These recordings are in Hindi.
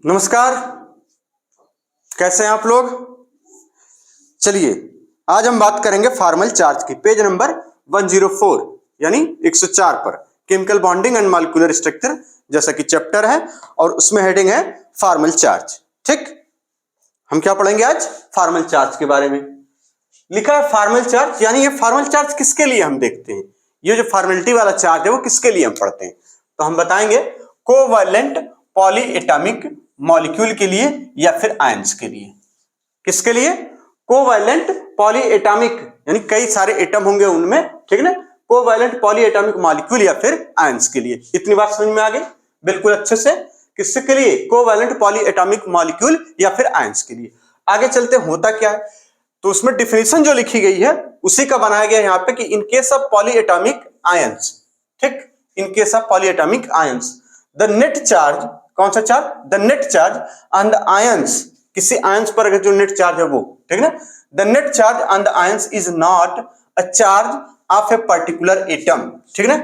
नमस्कार। कैसे हैं आप लोग? चलिए आज हम बात करेंगे फॉर्मल चार्ज की, पेज नंबर 104 यानी 104 पर chemical bonding and molecular structure जैसा कि चैप्टर है और उसमें हेडिंग है फॉर्मल चार्ज। ठीक, हम क्या पढ़ेंगे आज? फॉर्मल चार्ज के बारे में। लिखा है फॉर्मल चार्ज, यानी ये फॉर्मल चार्ज किसके लिए हम देखते हैं, ये जो फॉर्मेलिटी वाला चार्ज है वो किसके लिए हम पढ़ते हैं। तो हम बताएंगे कोवैलेंट पॉली एटॉमिक मॉलिक्यूल के लिए या फिर आयंस के लिए। किसके लिए? कोवैलेंट पॉली एटॉमिक, यानी कई सारे एटम होंगे उनमें, ठीक ना। कोवैलेंट पॉली एटॉमिक मॉलिक्यूल या फिर आयंस के लिए। इतनी बात समझ में आ गई बिल्कुल अच्छे से? किसके लिए? कोवैलेंट पॉली एटॉमिक मॉलिक्यूल या फिर आयंस के लिए। आगे चलते होता क्या है, तो उसमें डिफिनेशन जो लिखी गई है उसी का बनाया गया यहाँ पे कि in case of polyatomic ions, ठीक, in case of polyatomic ions the net charge, कौन सा चार्ज? The net charge on the ions, किसी आयंस पर अगर जो नेट चार्ज है वो, ठीक ना, the net charge on the ions is not a charge of a particular atom, ठीक ना।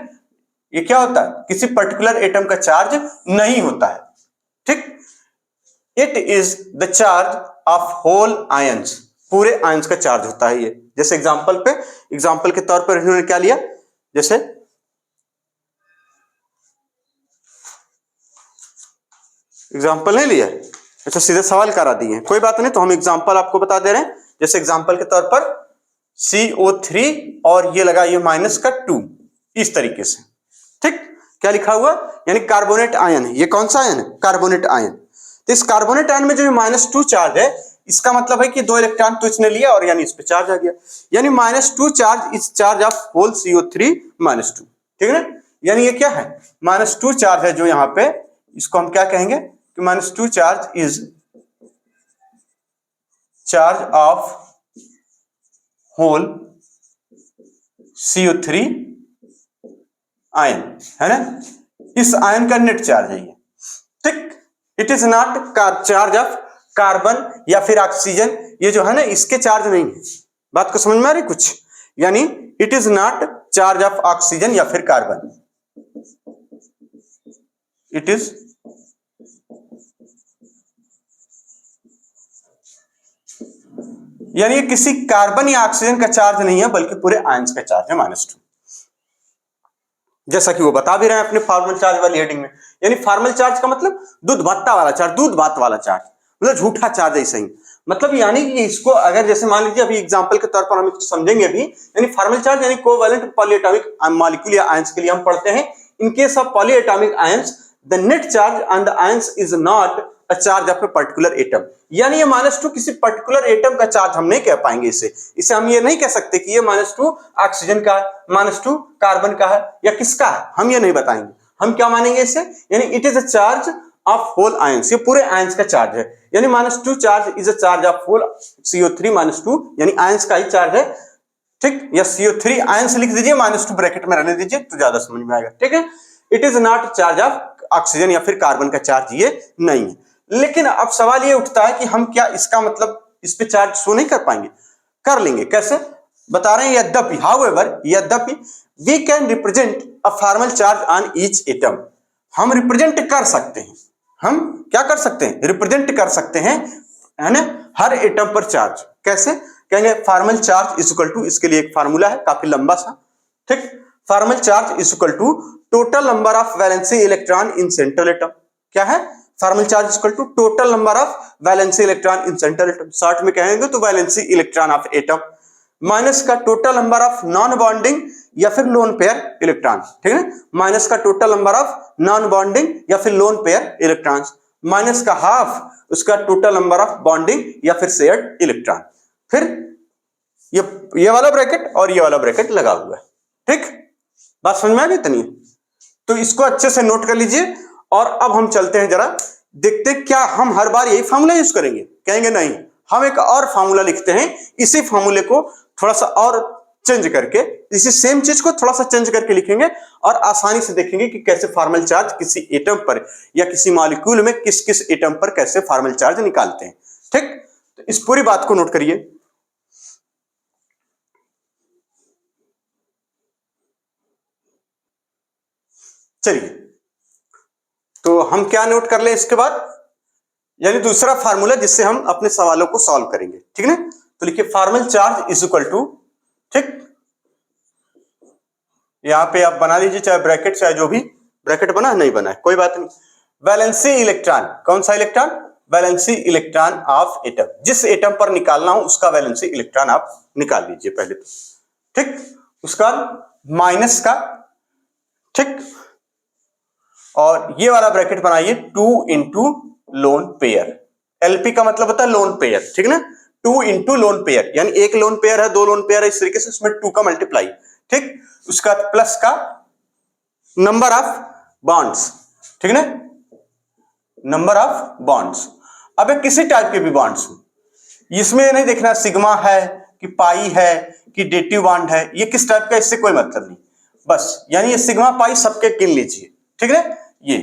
ये क्या होता है? किसी पर्टिकुलर एटम का चार्ज नहीं होता है, ठीक। It is the charge of whole ions, पूरे आयंस का चार्ज होता है ये। जैसे एग्जांपल के तौर पर इन्होंने क्या लिया, जैसे एग्जांपल नहीं लिया, अच्छा सीधे सवाल करा दिए, कोई बात नहीं, तो हम एग्जांपल आपको बता दे रहे हैं। जैसे एग्जांपल के तौर पर CO3 और ये लगा ये -2, इस तरीके से, ठीक। क्या लिखा हुआ? यानी कार्बोनेट आयन है। ये कौन सा आयन है? Carbonate ion. तो इस कार्बोनेट आयन में जो -2 चार्ज है, इसका मतलब है कि 2 इलेक्ट्रॉन तो इसने लिया और यानी इस पे चार्ज आ गया, यानी -2 चार्ज इस चार्ज ऑफ होल CO3 -2, ठीक है ना। यानी ये क्या है? -2 चार्ज है जो यहाँ पे, इसको हम क्या कहेंगे कि -2 charge is charge of whole CO3 ion, है ना। इस आयन का नेट चार्ज है ये, ठीक। It is not charge of carbon या फिर ऑक्सीजन, ये जो है ना इसके चार्ज नहीं है। बात को समझ में आ रही कुछ? यानी it is not charge of oxygen या फिर कार्बन, इट इज यानी ये किसी कार्बन या ऑक्सीजन का चार्ज नहीं है बल्कि पूरे आयंस का चार्ज है -2, जैसा कि वो बता भी रहे हैं अपने फॉर्मल चार्ज वाली हेडिंग में। यानी फॉर्मल चार्ज का मतलब दूध भत्ता वाला चार्ज, दूध भात वाला चार्ज, मतलब झूठा चार्ज ऐसा ही। मतलब यानी कि इसको अगर जैसे मान लीजिए अभी एग्जांपल के तौर पर हम इसको समझेंगे अभी, यानी फॉर्मल चार्ज यानी कोवैलेंट पॉलीएटॉमिक मॉलिक्यूल या आयंस के लिए हम पढ़ते हैं इन case of polyatomic ions the net charge on the ions is not a charge of a particular atom. यानी ये -2 किसी पर्टिकुलर एटम का चार्ज हम नहीं कह पाएंगे। इसे हम ये नहीं कह सकते कि ये -2 ऑक्सीजन का है, -2 कार्बन का है या किसका है, हम ये नहीं बताएंगे। हम क्या मानेंगे इसे? यानी it is a charge of whole ions, ये पूरे आयंस का चार्ज है। यानी -2 charge is a charge of whole CO3 -2, यानी आयंस का ही चार्ज है, ठीक। या CO3 आयंस लिख दीजिए, -2 ब्रैकेट में रहने दीजिए तो ज्यादा समझ में आएगा, ठीक है। It is not charge of oxygen या फिर कार्बन का चार्ज ये नहीं है। लेकिन अब सवाल ये उठता है कि हम क्या इसका मतलब इस पे चार्ज शो नहीं कर पाएंगे? कर लेंगे। कैसे? बता रहे हैं, यद्यपि हाउएवर, यद्यपि we can represent a formal charge on each atom, हम रिप्रेजेंट कर सकते हैं, हम क्या कर सकते हैं? रिप्रेजेंट कर सकते हैं, है ना, हर एटम पर चार्ज। कैसे कहेंगे? Formal charge is equal to, इसके लिए एक फार्मूला है काफी लंबा सा, ठीक। Formal charge is equal to total number of valency electron in central atom. क्या है? Formal charge is equal to total number of valency electron in central atom, short में कहेंगे तो valency electron of atom, minus का total number of non bonding या फिर लोन पेयर इलेक्ट्रॉन, ठीक है। माइनस का total number of non bonding या फिर लोन पेयर इलेक्ट्रॉन्स, माइनस का हाफ उसका टोटल नंबर ऑफ बॉन्डिंग या फिर शेयर्ड इलेक्ट्रॉन। फिर ये वाला ब्रैकेट और ये वाला ब्रैकेट लगा हुआ है, ठीक। बात समझ में आ गई इतनी? तो इसको अच्छे से नोट कर लीजिए। और अब हम चलते हैं, जरा देखते हैं क्या हम हर बार यही फार्मूला यूज करेंगे? कहेंगे नहीं, हम एक और फार्मूला लिखते हैं, इसी फार्मूले को थोड़ा सा और चेंज करके, इसी सेम चीज को थोड़ा सा चेंज करके लिखेंगे और आसानी से देखेंगे कि कैसे फॉर्मल चार्ज किसी एटम पर या किसी मॉलिक्यूल में किस किस एटम पर कैसे फॉर्मल चार्ज निकालते हैं, ठीक। तो इस पूरी बात को नोट करिए। चलिए, तो हम क्या नोट कर लें इसके बाद? यानी दूसरा फार्मूला जिससे हम अपने सवालों को सॉल्व करेंगे, ठीक है ना। तो लिखिए formal charge is equal to, ठीक, यहां पे आप बना लीजिए, चाहे ब्रैकेट चाहे जो भी, ब्रैकेट बना नहीं बना है कोई बात नहीं। वैलेंसी इलेक्ट्रॉन, कौन सा electron, valency electron of atom, जिस एटम पर निकालना हो उसका वैलेंसी इलेक्ट्रॉन आप निकाल लीजिए पहले तो, ठीक। उसका माइनस का, ठीक, और ये वाला ब्रैकेट बनाइए 2 इंटू लोन पेयर, एलपी का मतलब होता है लोन पेयर, ठीक है ना। 2 इंटू लोन पेयर, यानी एक लोन पेयर है, दो लोन पेयर है, इस तरीके से उसमें 2 का मल्टीप्लाई, ठीक। उसका प्लस का नंबर ऑफ बॉन्ड्स, ठीक है ना, नंबर ऑफ बॉन्ड्स। अब ये किसी टाइप के भी बॉन्ड्स हो, इसमें नहीं देखना सिग्मा है कि पाई है कि डेटिव बॉन्ड है, ये किस टाइप का, इससे कोई मतलब नहीं, बस यानी ये सिग्मा पाई सबके गिन लीजिए, ठीक है। ये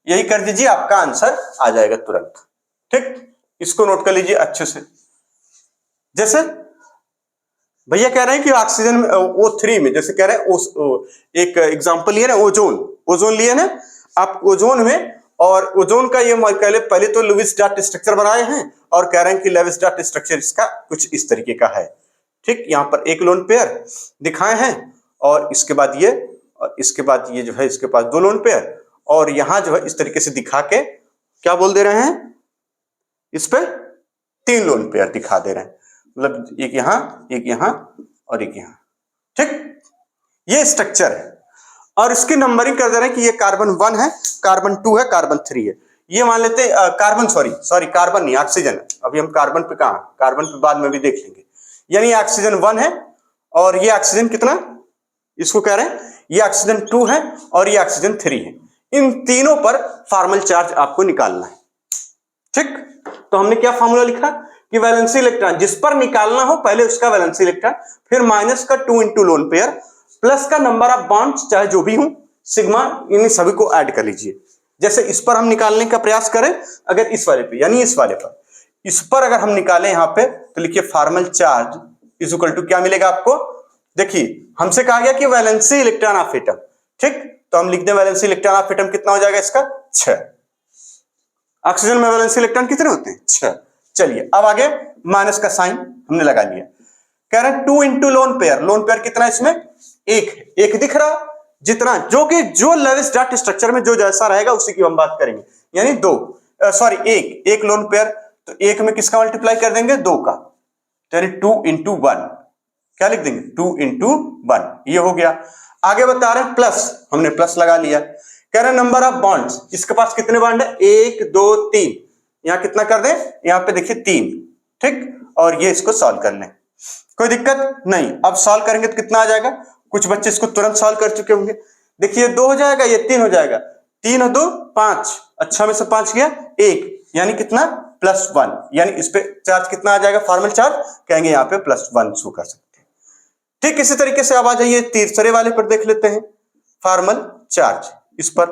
यही कर दीजिए, आपका आंसर आ जाएगा तुरंत, ठीक। इसको नोट कर लीजिए अच्छे से। जैसे भैया कह रहे हैं कि ऑक्सीजन में O3 में, जैसे कह रहे हैं एक एग्जांपल लिए ना, ओजोन लिए ना आप, ओजोन में, और ओजोन का ये पहले तो लुईस डॉट स्ट्रक्चर बनाए हैं और कह रहे हैं कि लेविस डॉट स्ट्रक्चर इसका कुछ इस तरीके का है, ठीक। यहां पर एक लोन पेयर दिखाए हैं और इसके बाद ये, और इसके बाद ये जो है इसके पास 2 लोन पेयर, और यहां जो है इस तरीके से दिखा के क्या बोल दे रहे हैं, इस पे 3 लोन पेयर दिखा दे रहे हैं, मतलब एक यहां और एक यहां, ठीक। ये स्ट्रक्चर है और इसकी नंबरिंग कर दे रहे हैं कि ये कार्बन 1 है, कार्बन 2 है, कार्बन 3 है। ये मान लेते हैं कार्बन, सॉरी कार्बन नहीं, ऑक्सीजन है। अभी हम कार्बन पे कहां, कार्बन पे बाद में भी देख लेंगे। यानी ऑक्सीजन 1 है और ये ऑक्सीजन कितना, इसको कह रहे हैं ये ऑक्सीजन 2 है और ये ऑक्सीजन 3 है। इन तीनों पर फॉर्मल चार्ज आपको निकालना है, ठीक। तो हमने क्या फॉर्मूला लिखा कि वैलेंसी इलेक्ट्रॉन जिस पर निकालना हो पहले उसका वैलेंसी इलेक्ट्रॉन, फिर माइनस का 2 इंटू लोन पेयर, प्लस का नंबर ऑफ बॉन्ड्स चाहे जो भी हो, सिग्मा, इन सभी को ऐड कर लीजिए। जैसे इस पर हम निकालने का प्रयास करें, अगर इस वाले पे यानी इस वाले पर, इस पर अगर हम निकालें यहां पे, तो लिखिए formal charge is equal to क्या मिलेगा आपको, देखिए हमसे कहा गया कि वैलेंसी इलेक्ट्रॉन ऑफ एटम, ठीक। तो हम लिखते हैं वैलेंसी इलेक्ट्रॉन ऑफ एटम कितना हो जाएगा इसका 6। ऑक्सीजन में वैलेंसी इलेक्ट्रॉन कितने होते हैं 6। चलिए अब आगे माइनस का साइन हमने लगा लिया, कह रहे हैं 2 into lone pair, lone pair कितना है इसमें, एक दिख रहा, जितना जो कि जो लेविस डॉट स्ट्रक्चर में जो जैसा रहेगा उसी की हम बात करेंगे, यानी 2, सॉरी एक लोन पेयर, तो एक में किसका मल्टीप्लाई कर देंगे 2 का, यानी 2 इंटू 1, क्या लिख देंगे 2 इंटू 1, ये हो गया। आगे बता रहे हैं प्लस, हमने प्लस लगा लिया, कह रहे हैं नंबर ऑफ बॉन्ड्स, इसके पास कितने बॉन्ड है 1 2 3, यहां कितना कर दें, यहां पे देखिए 3, ठीक। और ये इसको सॉल्व कर लें, कोई दिक्कत नहीं। अब सॉल्व करेंगे तो कितना आ जाएगा, कुछ बच्चे इसको तुरंत सॉल्व कर चुके होंगे, देखिए 2 हो जाएगा, ये 3 हो जाएगा, 3 और 2 5, अच्छा में से 5 गया 1, यानी कितना +1, यानी इस पे चार्ज कितना आ जाएगा, फॉर्मल चार्ज कहेंगे यहाँ पे +1 शो कर सकते हैं, ठीक। इसी तरीके से अब आ जाइए तीसरे वाले पर देख लेते हैं, फॉर्मल चार्ज, इस पर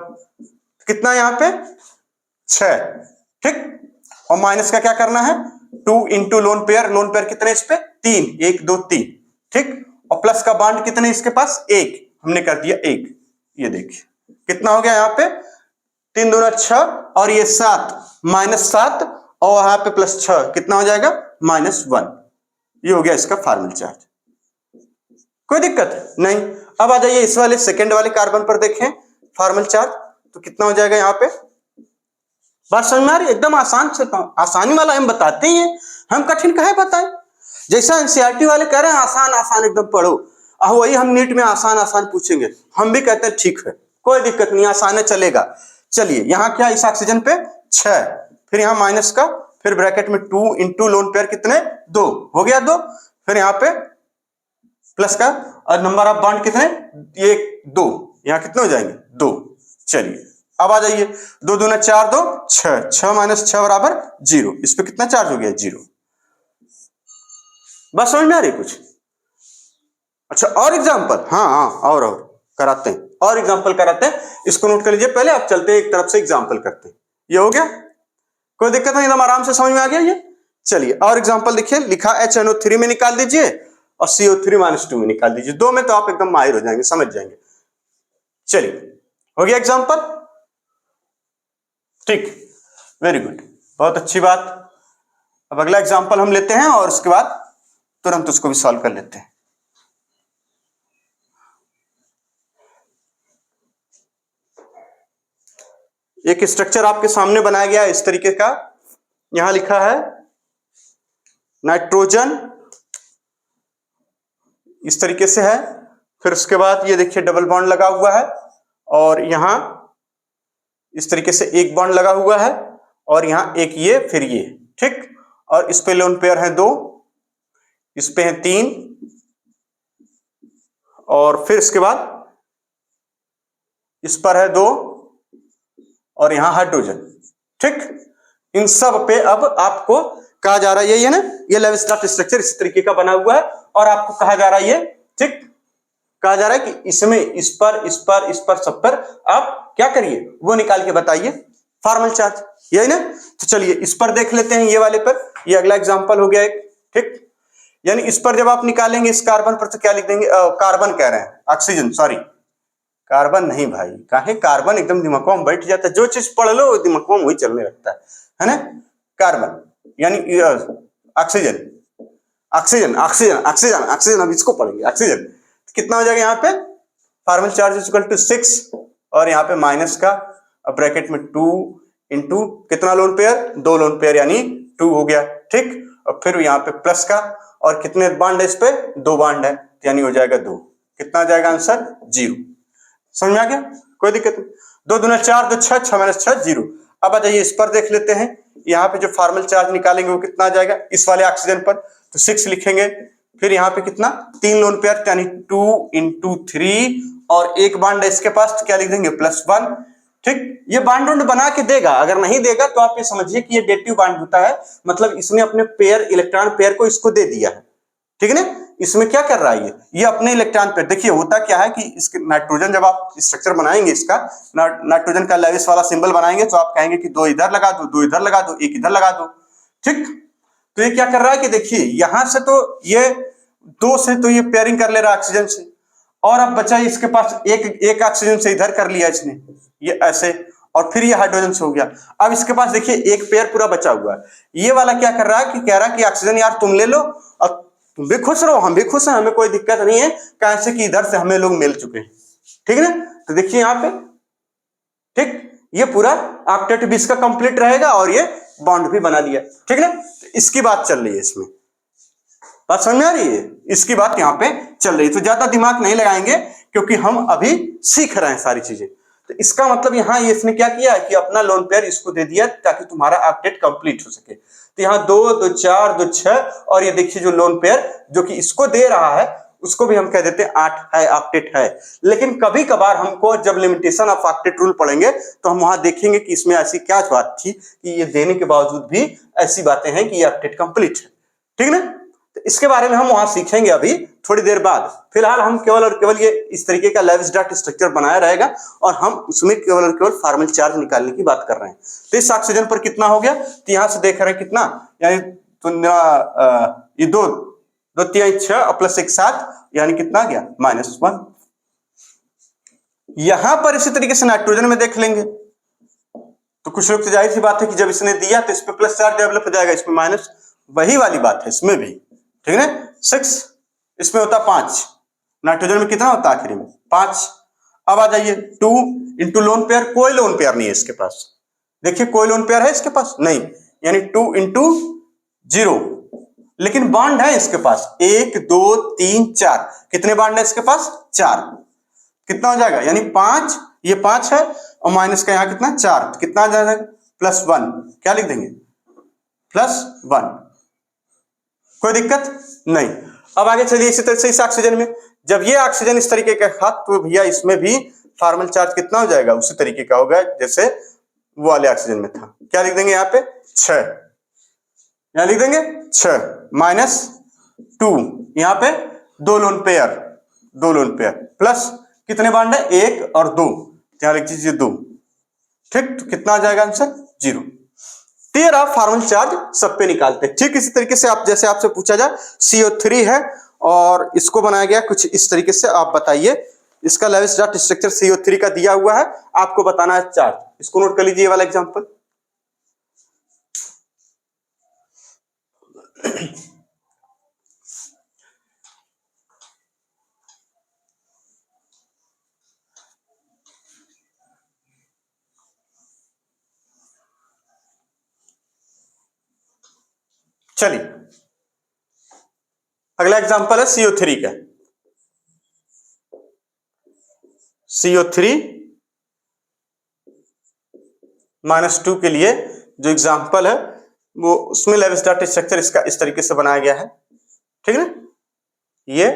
कितना यहाँ पे 6, ठीक। और माइनस का क्या करना है 2 इंटू लोन पेयर कितने इस पे 3, 1 2 3, ठीक। और प्लस का बॉन्ड कितने इसके पास 1, हमने कर दिया 1, ये देखिए कितना हो गया यहाँ पे 3 दूना 6 और ये 7, -7 और यहाँ पे +6 कितना हो जाएगा -1, ये हो गया इसका फॉर्मल चार्ज, कोई दिक्कत नहीं। अब आ जाइए इस वाले सेकेंड वाले कार्बन पर देखें फॉर्मल चार्ज, तो कितना हो जाएगा यहाँ पे, बात समझ में आ रही, एकदम आसान से, आसानी वाला हम बताते ही हैं, हम कठिन काहे बताएं। जैसा एनसीईआरटी वाले कह रहे हैं आसान आसान एकदम पढ़ो, वही हम नीट में आसान आसान पूछेंगे, हम भी कहते हैं ठीक है कोई दिक्कत नहीं, आसान है चलेगा। चलिए यहाँ क्या, इस ऑक्सीजन पे 6, फिर यहाँ माइनस का, फिर ब्रैकेट में 2 इंटू लोन पेयर कितने 2 हो गया 2, फिर यहाँ पे प्लस का, और नंबर ऑफ बॉन्ड कितने 1 2, यहाँ कितने हो जाएंगे 2। चलिए अब आ जाइए 2 दूना 4 2 6, 6 माइनस 6 बराबर 0, इस पे कितना चार्ज हो गया 0, बस समझ में आ रही कुछ। अच्छा और एग्जांपल, हाँ और कराते हैं, और एग्जांपल कराते हैं, इसको नोट कर लीजिए पहले, आप चलते हैं एक तरफ से एग्जांपल करते हैं, ये हो गया कोई दिक्कत नहीं, एकदम आराम से समझ में आ गया ये। चलिए और एग्जांपल देखिए, लिखा HNO3 में निकाल दीजिए और CO3 - 2 में निकाल दीजिए, 2 में तो आप एकदम माहिर हो जाएंगे, समझ जाएंगे। चलिए हो गया एग्जांपल, ठीक, वेरी गुड। बहुत अच्छी बात। अब अगला एग्जांपल हम लेते हैं और उसके बाद तुरंत उसको भी सॉल्व कर लेते हैं। एक स्ट्रक्चर आपके सामने बनाया गया है इस तरीके का, यहां लिखा है नाइट्रोजन, इस तरीके से है। फिर उसके बाद ये देखिए डबल बॉन्ड लगा हुआ है और यहां इस तरीके से एक बॉन्ड लगा हुआ है और यहां एक ये फिर ये, ठीक। और इस पे लोन पेयर है 2, इस पे है 3 और फिर इसके बाद इस पर है 2 और यहां हाइड्रोजन, ठीक। इन सब पे अब आपको कहा जा रहा है, यही है ना, ये लेविस्ट्राट स्ट्रक्चर इस तरीके का बना हुआ है और आपको कहा जा रहा है ये, ठीक, कहा जा रहा है कि इसमें इस पर सब पर आप क्या करिए वो निकाल के बताइए फॉर्मल चार्ज, यही ना। तो चलिए इस पर देख लेते हैं, ये वाले पर, ये अगला एग्जांपल हो गया एक, ठीक। यानी इस पर जब आप निकालेंगे इस कार्बन पर तो क्या लिख देंगे, कार्बन कह रहे हैं, ऑक्सीजन, सॉरी कार्बन नहीं भाई, काहे कार्बन एकदम दिमाग में बैठ जाता है, जो चीज पढ़ लो दिमाग में वही चलने लगता है ना। कार्बन यानी oxygen, oxygen oxygen oxygen oxygen, अब इसको पढ़ेंगे ऑक्सीजन। कितना हो जाएगा यहाँ पे, formal charge is equal to 6 और यहाँ पे माइनस का ब्रैकेट में 2 इंटू कितना लोन पेयर, 2 लोन पेयर यानी 2 हो गया, ठीक। और फिर यहाँ पे प्लस का, और कितने बांड है इस पे, 2 बांड है यानी हो जाएगा 2। कितना आ जाएगा आंसर, 0। समझ में आ गया, कोई दिक्कत नहीं। 2 दूना 4, 2 6, 6 माइनस 6 0। अब आ जाइए इस पर देख लेते हैं, यहाँ पे जो फॉर्मल चार्ज निकालेंगे वो कितना आ जाएगा इस वाले ऑक्सीजन पर, तो 6 लिखेंगे। फिर यहाँ पे कितना, 3 लोन पेयर यानी 2 इंटू 3 और एक बांड है इसके पास तो क्या लिख देंगे +1, ठीक। ये बांड उंड बना के देगा, अगर नहीं देगा तो आप ये समझिए कि ये डेटिव बांड होता है, मतलब इसने अपने पेयर, इलेक्ट्रॉन पेयर को इसको दे दिया है, ठीक है ना। इसमें क्या कर रहा है ये अपने इलेक्ट्रॉन पेयर, देखिए होता क्या है कि इसके नाइट्रोजन जब आप स्ट्रक्चर बनाएंगे इसका, नाइट्रोजन का लेविस वाला सिंबल बनाएंगे तो आप कहेंगे कि 2 इधर लगा दो, 2 इधर लगा दो, 1 इधर लगा दो, ठीक। तो ये क्या कर रहा है कि देखिए यहां से तो ये 2 से तो ये पेयरिंग कर ले रहा है ऑक्सीजन से, और अब बचा इसके पास एक ऑक्सीजन से इधर कर लिया इसने, ये ऐसे, और फिर ये हाइड्रोजन से हो गया। अब इसके पास देखिए एक पेयर पूरा बचा हुआ है, ये वाला क्या कर रहा है कि कह रहा है कि ऑक्सीजन यार तुम ले लो और तुम भी खुश रहो, हम भी खुश हैं, हमें कोई दिक्कत नहीं है, कैसे कि इधर से हमें लोग मिल चुके हैं, ठीक है ना। तो देखिए यहाँ पे, ठीक, ये पूरा ऑक्टेट भी इसका कंप्लीट रहेगा और ये बॉन्ड भी बना लिया, ठीक है ना। तो इसकी बात चल रही है, इसमें बात समझ में आ रही है, इसकी बात यहाँ पे चल रही है। तो ज्यादा दिमाग नहीं लगाएंगे क्योंकि हम अभी सीख रहे हैं सारी चीजें। तो इसका मतलब यहाँ ये इसने क्या किया है कि अपना लोन पेयर इसको दे दिया ताकि तुम्हारा ऑक्टेट कंप्लीट हो सके। तो यहाँ 2 2 4 2 6 और ये देखिए जो लोन पेयर जो कि इसको दे रहा है उसको भी हम कह देते हैं 8 है, ऑक्टेट है। लेकिन कभी कभार हमको जब लिमिटेशन ऑफ ऑक्टेट रूल पढ़ेंगे तो हम वहां देखेंगे कि इसमें ऐसी क्या बात थी कि ये देने के बावजूद भी ऐसी बातें हैं कि ये ऑक्टेट कंप्लीट है, ठीक ना। तो इसके बारे में हम वहां सीखेंगे अभी थोड़ी देर बाद। फिलहाल हम केवल और केवल ये इस तरीके का लेविस-डार्ट स्ट्रक्चर बनाया रहेगा और हम उसमें केवल और केवल फॉर्मल चार्ज निकालने की बात कर रहे हैं। तो इस ऑक्सीजन पर कितना हो गया, तो यहां से देख रहे हैं कितना, यानी ये 2 2 3 6 और प्लस 1 7 यानी कितना आ गया -1। यहां पर इसी तरीके से नाइट्रोजन में देख लेंगे तो कुछ लोग तो जाहिर सी बात है कि जब इसने दिया तो इस पे प्लस चार्ज डेवलप हो जाएगा, इसमें माइनस, वही वाली बात है इसमें भी, ठीक है ना। 6 इसमें होता 5, नाइट्रोजन में कितना होता आखिरी में 5। अब आ जाइए 2 इंटू लोन पेयर, कोई लोन पेयर नहीं है इसके पास, देखिए कोई लोन पेयर है इसके पास नहीं, यानी 2 इंटू 0, लेकिन बॉन्ड है इसके पास 1 2 3 4, कितने बॉन्ड है इसके पास 4, कितना हो जाएगा यानी 5, ये 5 है और माइनस का यहां कितना 4, तो कितना आ जाएगा +1, क्या लिख देंगे +1, कोई दिक्कत नहीं। अब आगे चलिए इसी तरह से इस ऑक्सीजन में, जब ये ऑक्सीजन इस तरीके का था तो भैया इसमें भी फॉर्मल चार्ज कितना हो जाएगा उसी तरीके का होगा जैसे वो वाले ऑक्सीजन में था, क्या लिख देंगे यहाँ पे 6, यहां लिख देंगे 6 -2, यहां पे 2 लोन पेयर प्लस कितने बॉन्ड है 1 और 2, यहां लिख दीजिए 2, ठीक। तो कितना आ जाएगा आंसर 0। तेरा फॉर्मल चार्ज सब पे निकालते हैं। ठीक इसी तरीके से आप जैसे आपसे पूछा जाए CO3 है और इसको बनाया गया कुछ इस तरीके से, आप बताइए इसका लेविस-डार्ट स्ट्रक्चर CO3 का दिया हुआ है, आपको बताना है चार्ज। इसको नोट कर लीजिए ये वाला एग्जांपल। चलिए अगला एग्जांपल है CO3 का। CO3 -2 के लिए जो एग्जांपल है वो उसमें लेविस-डॉट स्ट्रक्चर इसका इस तरीके से बनाया गया है, ठीक है ना, ये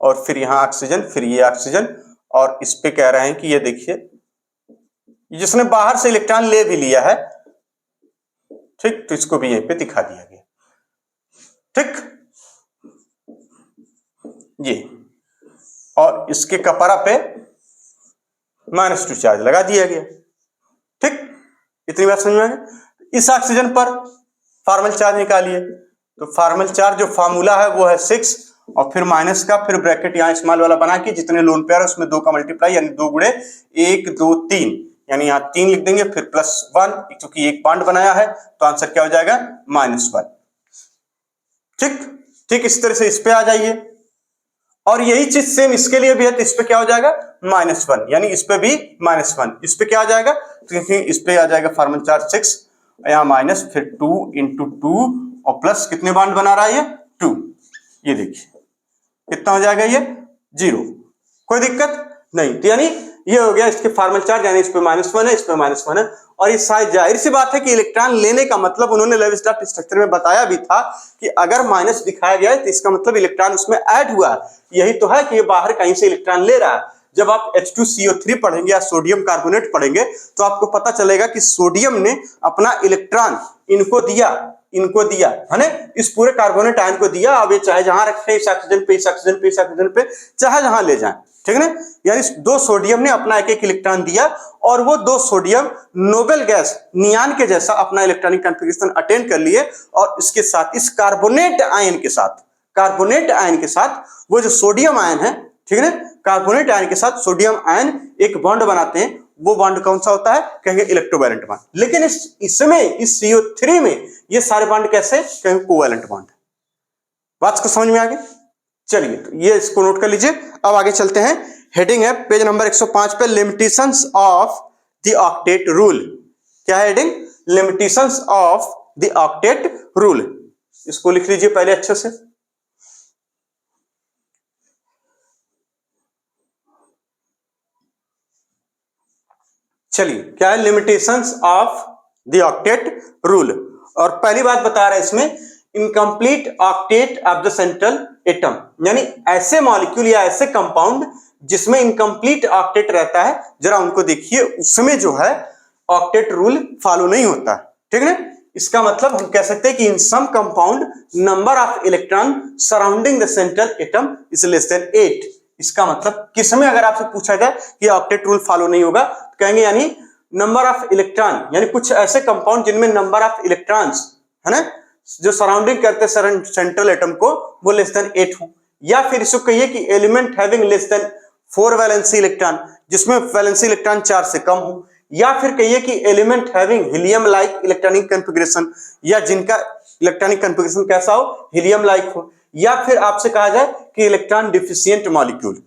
और फिर यहां ऑक्सीजन, फिर ये ऑक्सीजन, और इस पे कह रहे हैं कि ये देखिए जिसने बाहर से इलेक्ट्रॉन ले भी लिया है, ठीक, तो इसको भी यहीं पे दिखा दिया गया, ठीक, ये, और इसके कपड़ा पे -2 चार्ज लगा दिया गया, ठीक, इतनी बात समझ में आ गई। इस ऑक्सीजन पर फॉर्मल चार्ज निकालिए, तो फॉर्मल चार्ज जो फार्मूला है वो है 6 और फिर माइनस का, फिर ब्रैकेट यहां स्मॉल वाला बना के जितने लोन पेयर है उसमें 2 का मल्टीप्लाई, यानी 2 गुणे 1 2 3, यानी यहां 3 लिख देंगे, फिर +1 क्योंकि एक बॉन्ड बनाया है तो आंसर क्या हो जाएगा -1, ठीक, ठीक, इस तरह से इस पे आ जाइए, और यही चीज सेम इसके लिए भी है, तो इस पे क्या हो जाएगा -1, यानी इस पे भी -1, इस पे क्या आ जाएगा, क्योंकि इस पे आ जाएगा फॉर्मल चार्ज 6, यहाँ माइनस, फिर 2 × 2 और प्लस, कितने बॉन्ड बना रहा है ये 2, ये देखिए कितना हो जाएगा ये 0, कोई दिक्कत नहीं, तो यानी ये हो गया इसके फॉर्मल चार्ज, यानी इस पे -1 है, इस पे -1 है, और ये शायद जाहिर सी बात है कि इलेक्ट्रॉन लेने का मतलब उन्होंने लेविस-डॉट स्ट्रक्चर में बताया भी था कि अगर माइनस दिखाया गया है तो इसका मतलब इलेक्ट्रॉन उसमें ऐड हुआ है, यही तो है कि ये बाहर कहीं से इलेक्ट्रॉन ले रहा है। जब आप H2CO3 पढ़ेंगे या सोडियम कार्बोनेट पढ़ेंगे तो आपको पता चलेगा कि सोडियम ने अपना इलेक्ट्रॉन इनको दिया है ना, इस पूरे कार्बोनेट आयन को दिया, अब ये चाहे जहां रखें, इस ऑक्सीजन पे, इस ऑक्सीजन पे, इस ऑक्सीजन पे, चाहे जहां ले जाएं, ठीक है ना, यानी 2 सोडियम ने अपना एक इलेक्ट्रॉन दिया, और वो 2 सोडियम नोबेल गैस नियान के जैसा अपना इलेक्ट्रॉनिक कॉन्फ़िगरेशन अटेंड कर लिए, और इसके साथ इस कार्बोनेट आयन के साथ वो जो सोडियम आयन है, ठीक है ना, कार्बोनेट आयन के साथ सोडियम आयन एक बॉन्ड बनाते हैं, वो बॉन्ड कौन सा होता है, कहेंगे इलेक्ट्रोवैलेंट बॉन्ड। लेकिन इसमें इस CO3 में ये सारे बॉन्ड कैसे, कहेंगे कोवैलेंट बॉन्ड। बात को समझ में आ गई? चलिए तो ये इसको नोट कर लीजिए। अब आगे चलते हैं, हेडिंग है पेज नंबर 105 पे, limitations of the octet rule. क्या है heading? Limitations of the octet rule. इसको लिख लीजिए पहले अच्छे से। चलिए क्या है limitations of the octet rule, और पहली बात बता रहा है इसमें, incomplete octet of the central atom, यानी ऐसे मॉलिक्यूल या ऐसे कंपाउंड जिसमें इनकम्प्लीट ऑक्टेट रहता है, जरा उनको देखिए, उसमें जो है ऑक्टेट रूल फॉलो नहीं होता है, ठीक है ना। इसका मतलब हम कह सकते हैं कि in some compound number of electron surrounding the central atom is less than 8। इसका मतलब किसमें अगर आपसे पूछा जाए कि ऑक्टेट रूल फॉलो नहीं होगा, तो कहेंगे यानी नंबर ऑफ इलेक्ट्रॉन, यानी कुछ ऐसे कंपाउंड जिनमें नंबर ऑफ इलेक्ट्रॉन्स है ना जो सराउंडिंग करते सेंट्रल एटम को, वो लेस देन 8 हो, या फिर इसको कहिए कि element having less than 4 valency electron, जिसमें वैलेंसी इलेक्ट्रॉन 4 से कम हो, या फिर कहिए कि element having helium like electronic configuration, या जिनका इलेक्ट्रॉनिक कॉन्फ़िगरेशन कैसा हो, हीलियम लाइक हो, या फिर आपसे कहा जाए कि इलेक्ट्रॉन डिफिशिएंट मॉलिक्यूल।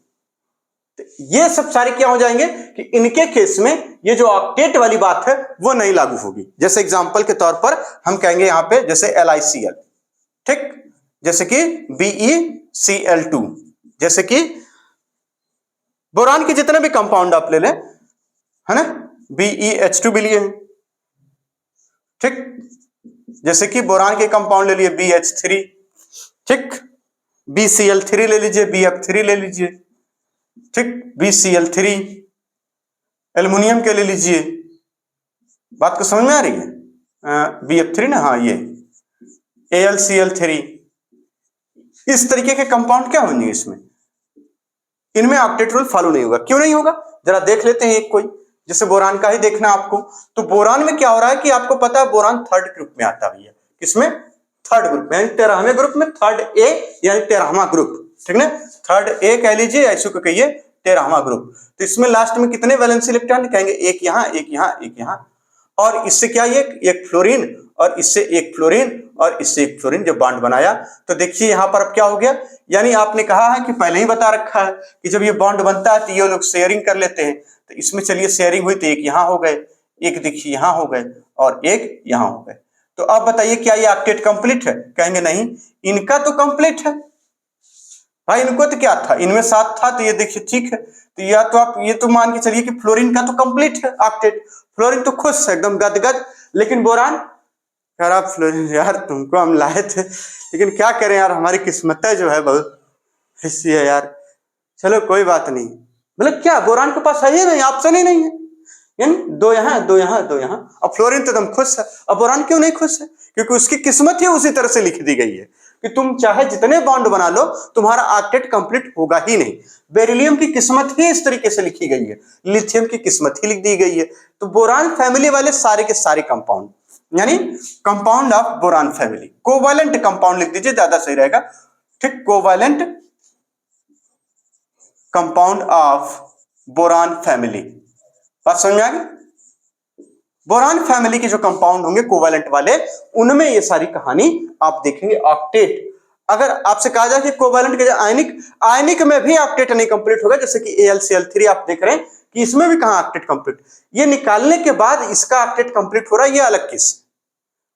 ये सब सारे क्या हो जाएंगे कि इनके केस में ये जो ऑक्टेट वाली बात है वो नहीं लागू होगी। जैसे एग्जांपल के तौर पर हम कहेंगे यहां पे जैसे LiCl, ठीक, जैसे कि BeCl2, जैसे कि बोरान के जितने भी कंपाउंड आप ले लें, है ना, BeH2 भी लिए हैं, ठीक, जैसे कि बोरान के कंपाउंड ले लिए BH3, ठीक, BCl3 ले लीजिए, BF3 ले लीजिए, ठीक, BCl3, एल्युमिनियम के ले लीजिए। बात को समझ में आ रही है? BF3 ना, हाँ, ये AlCl3, इस तरीके के कंपाउंड क्या होंगे इसमें, इनमें ऑक्टेट रूल फॉलो नहीं होगा। क्यों नहीं होगा, जरा देख लेते हैं एक कोई, जैसे बोरान का ही देखना आपको। तो बोरान में क्या हो रहा है कि आपको पता है बोरान 3rd ग्रुप में आता है, किसमें, 3rd ग्रुप में, यानी 13वें ग्रुप में, 3rd A यानी 13वां ग्रुप, ठीक ना, 3rd A कह लीजिए, ऐसे को कहिए 13वां ग्रुप। तो इसमें लास्ट में कितने वैलेंसी इलेक्ट्रॉन, कहेंगे एक यहां, एक यहां, एक यहां, और इससे क्या, ये एक फ्लोरीन और इससे एक फ्लोरीन और इससे एक फ्लोरीन जब बॉन्ड बनाया तो देखिए यहां पर अब क्या हो गया, यानी आपने कहा है कि पहले ही बता रखा है कि जब ये बॉन्ड बनता है तो ये लोग शेयरिंग कर लेते हैं, तो इसमें चलिए शेयरिंग हुई तो एक यहां हो गए, एक देखिए यहां हो गए और एक यहां हो गए। तो अब बताइए क्या ये ऑक्टेट कंप्लीट है? कहेंगे नहीं, इनका तो कंप्लीट है भाई, इनको तो क्या था, इनमें 7 था तो ये देखिए ठीक है। तो या तो आप ये तो मान के चलिए कि फ्लोरीन का तो कंप्लीट है ऑक्टेट, फ्लोरीन तो खुश है एकदम गदगद, लेकिन बोरान खराब। फ्लोरीन यार तुमको हम लाए थे, लेकिन क्या करें यार, हमारी किस्मत जो है बहुत ऐसी है यार। चलो कोई बात नहीं, मतलब क्या बोरान के पास है ही नहीं, ऑप्शन ही नहीं है, यानी 2 यहाँ 2 यहाँ 2 यहाँ। अब फ्लोरीन तो एकदम खुश है, अब बोरान क्यों नहीं खुश है? क्योंकि उसकी किस्मत ही उसी तरह से लिख दी गई है कि तुम चाहे जितने बॉन्ड बना लो तुम्हारा ऑक्टेट कंप्लीट होगा ही नहीं। बेरिलियम की किस्मत ही इस तरीके से लिखी गई है, लिथियम की किस्मत ही लिख दी गई है। तो बोरान फैमिली वाले सारे के सारे कंपाउंड, यानी compound of boron family, covalent compound लिख दीजिए, ज्यादा सही रहेगा, ठीक, covalent compound of boron family. बात समझ में आ गई? बोरान फैमिली के जो कंपाउंड होंगे कोवैलेंट वाले, उनमें ये सारी कहानी आप देखेंगे। ऑक्टेट अगर आपसे कहा जाए कि कोवैलेंट के आयनिक, आयनिक में भी ऑक्टेट नहीं कंप्लीट होगा, जैसे कि AlCl3 आप देख रहे हैं कि इसमें भी कहां ऑक्टेट कंप्लीट, ये निकालने के बाद इसका ऑक्टेट कंप्लीट हो रहा है, ये अलग केस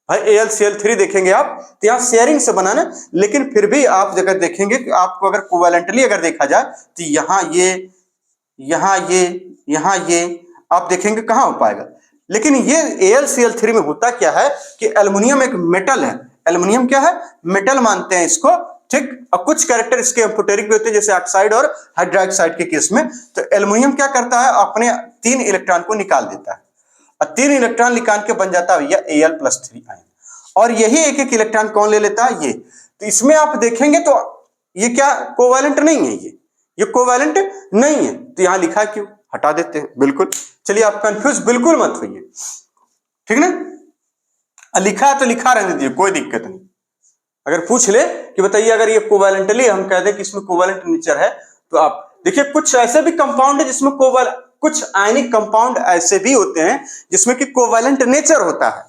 भाई। AlCl3 देखेंगे आप तो यहां शेयरिंग से बनाना, लेकिन फिर भी आप अगर देखेंगे कि आपको अगर कोवैलेंटली अगर देखा जाए तो यहां ये, यहां ये, यहां ये, आप देखेंगे कहां हो पाएगा। लेकिन ये AlCl3 में होता क्या है कि एल्युमिनियम एक मेटल है, एल्युमिनियम क्या है, मेटल मानते हैं इसको, ठीक। और कुछ कैरेक्टर इसके एम्फोटेरिक भी होते हैं, जैसे ऑक्साइड और हाइड्रोक्साइड के केस में। तो एल्युमिनियम क्या करता है, अपने 3 इलेक्ट्रॉन को निकाल देता है, और 3 इलेक्ट्रॉन निकाल के बन जाता है भैया Al+3 आयन, और यही एक एक इलेक्ट्रॉन कौन ले लेता है, ये। तो इसमें आप देखेंगे तो ये क्या कोवैलेंट नहीं है, ये कोवैलेंट नहीं है, तो यहां लिखा क्यों, हटा देते हैं, बिल्कुल। चलिए आप कंफ्यूज बिल्कुल मत होइए, ठीक ना, लिखा है तो लिखा रहने दीजिए, कोई दिक्कत नहीं। अगर पूछ ले कि बताइए अगर ये कोवैलेंटली हम कह दें कि इसमें कोवैलेंट नेचर है, तो आप देखिए कुछ ऐसे भी कंपाउंड है जिसमें कुछ आयनिक कंपाउंड ऐसे भी होते हैं जिसमें कि कोवैलेंट नेचर होता है।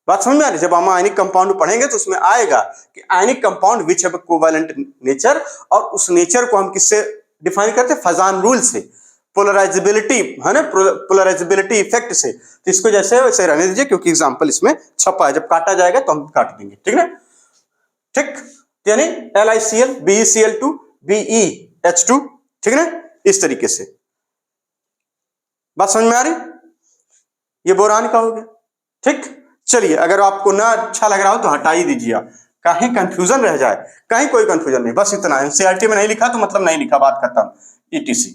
बात समझ में आ रही? जब हम आयनिक कंपाउंड पढ़ेंगे तो उसमें आएगा कि ionic compound which have covalent nature, और उस नेचर को हम किससे डिफाइन करते हैं, फजान रूल से, पोलराइजेबिलिटी है ना, पोलराइजेबिलिटी इफेक्ट से। तो इसको जैसे वैसे रहने दीजिए, क्योंकि एग्जांपल इसमें छपा है, जब काटा जाएगा तो हम काट देंगे, ठीक ना, ठीक। यानी LiCl BeCl2 BeH2, ठीक ना, इस तरीके से। बात समझ में आ रही? ये बोरान का हो गया, ठीक। चलिए अगर आपको ना अच्छा लग रहा हो तो हटा ही दीजिए आप, कहीं कंफ्यूजन रह जाए, कहीं कोई कंफ्यूजन नहीं, बस इतना। एनसीईआरटी में नहीं लिखा तो मतलब नहीं लिखा, बात खत्म, ETC।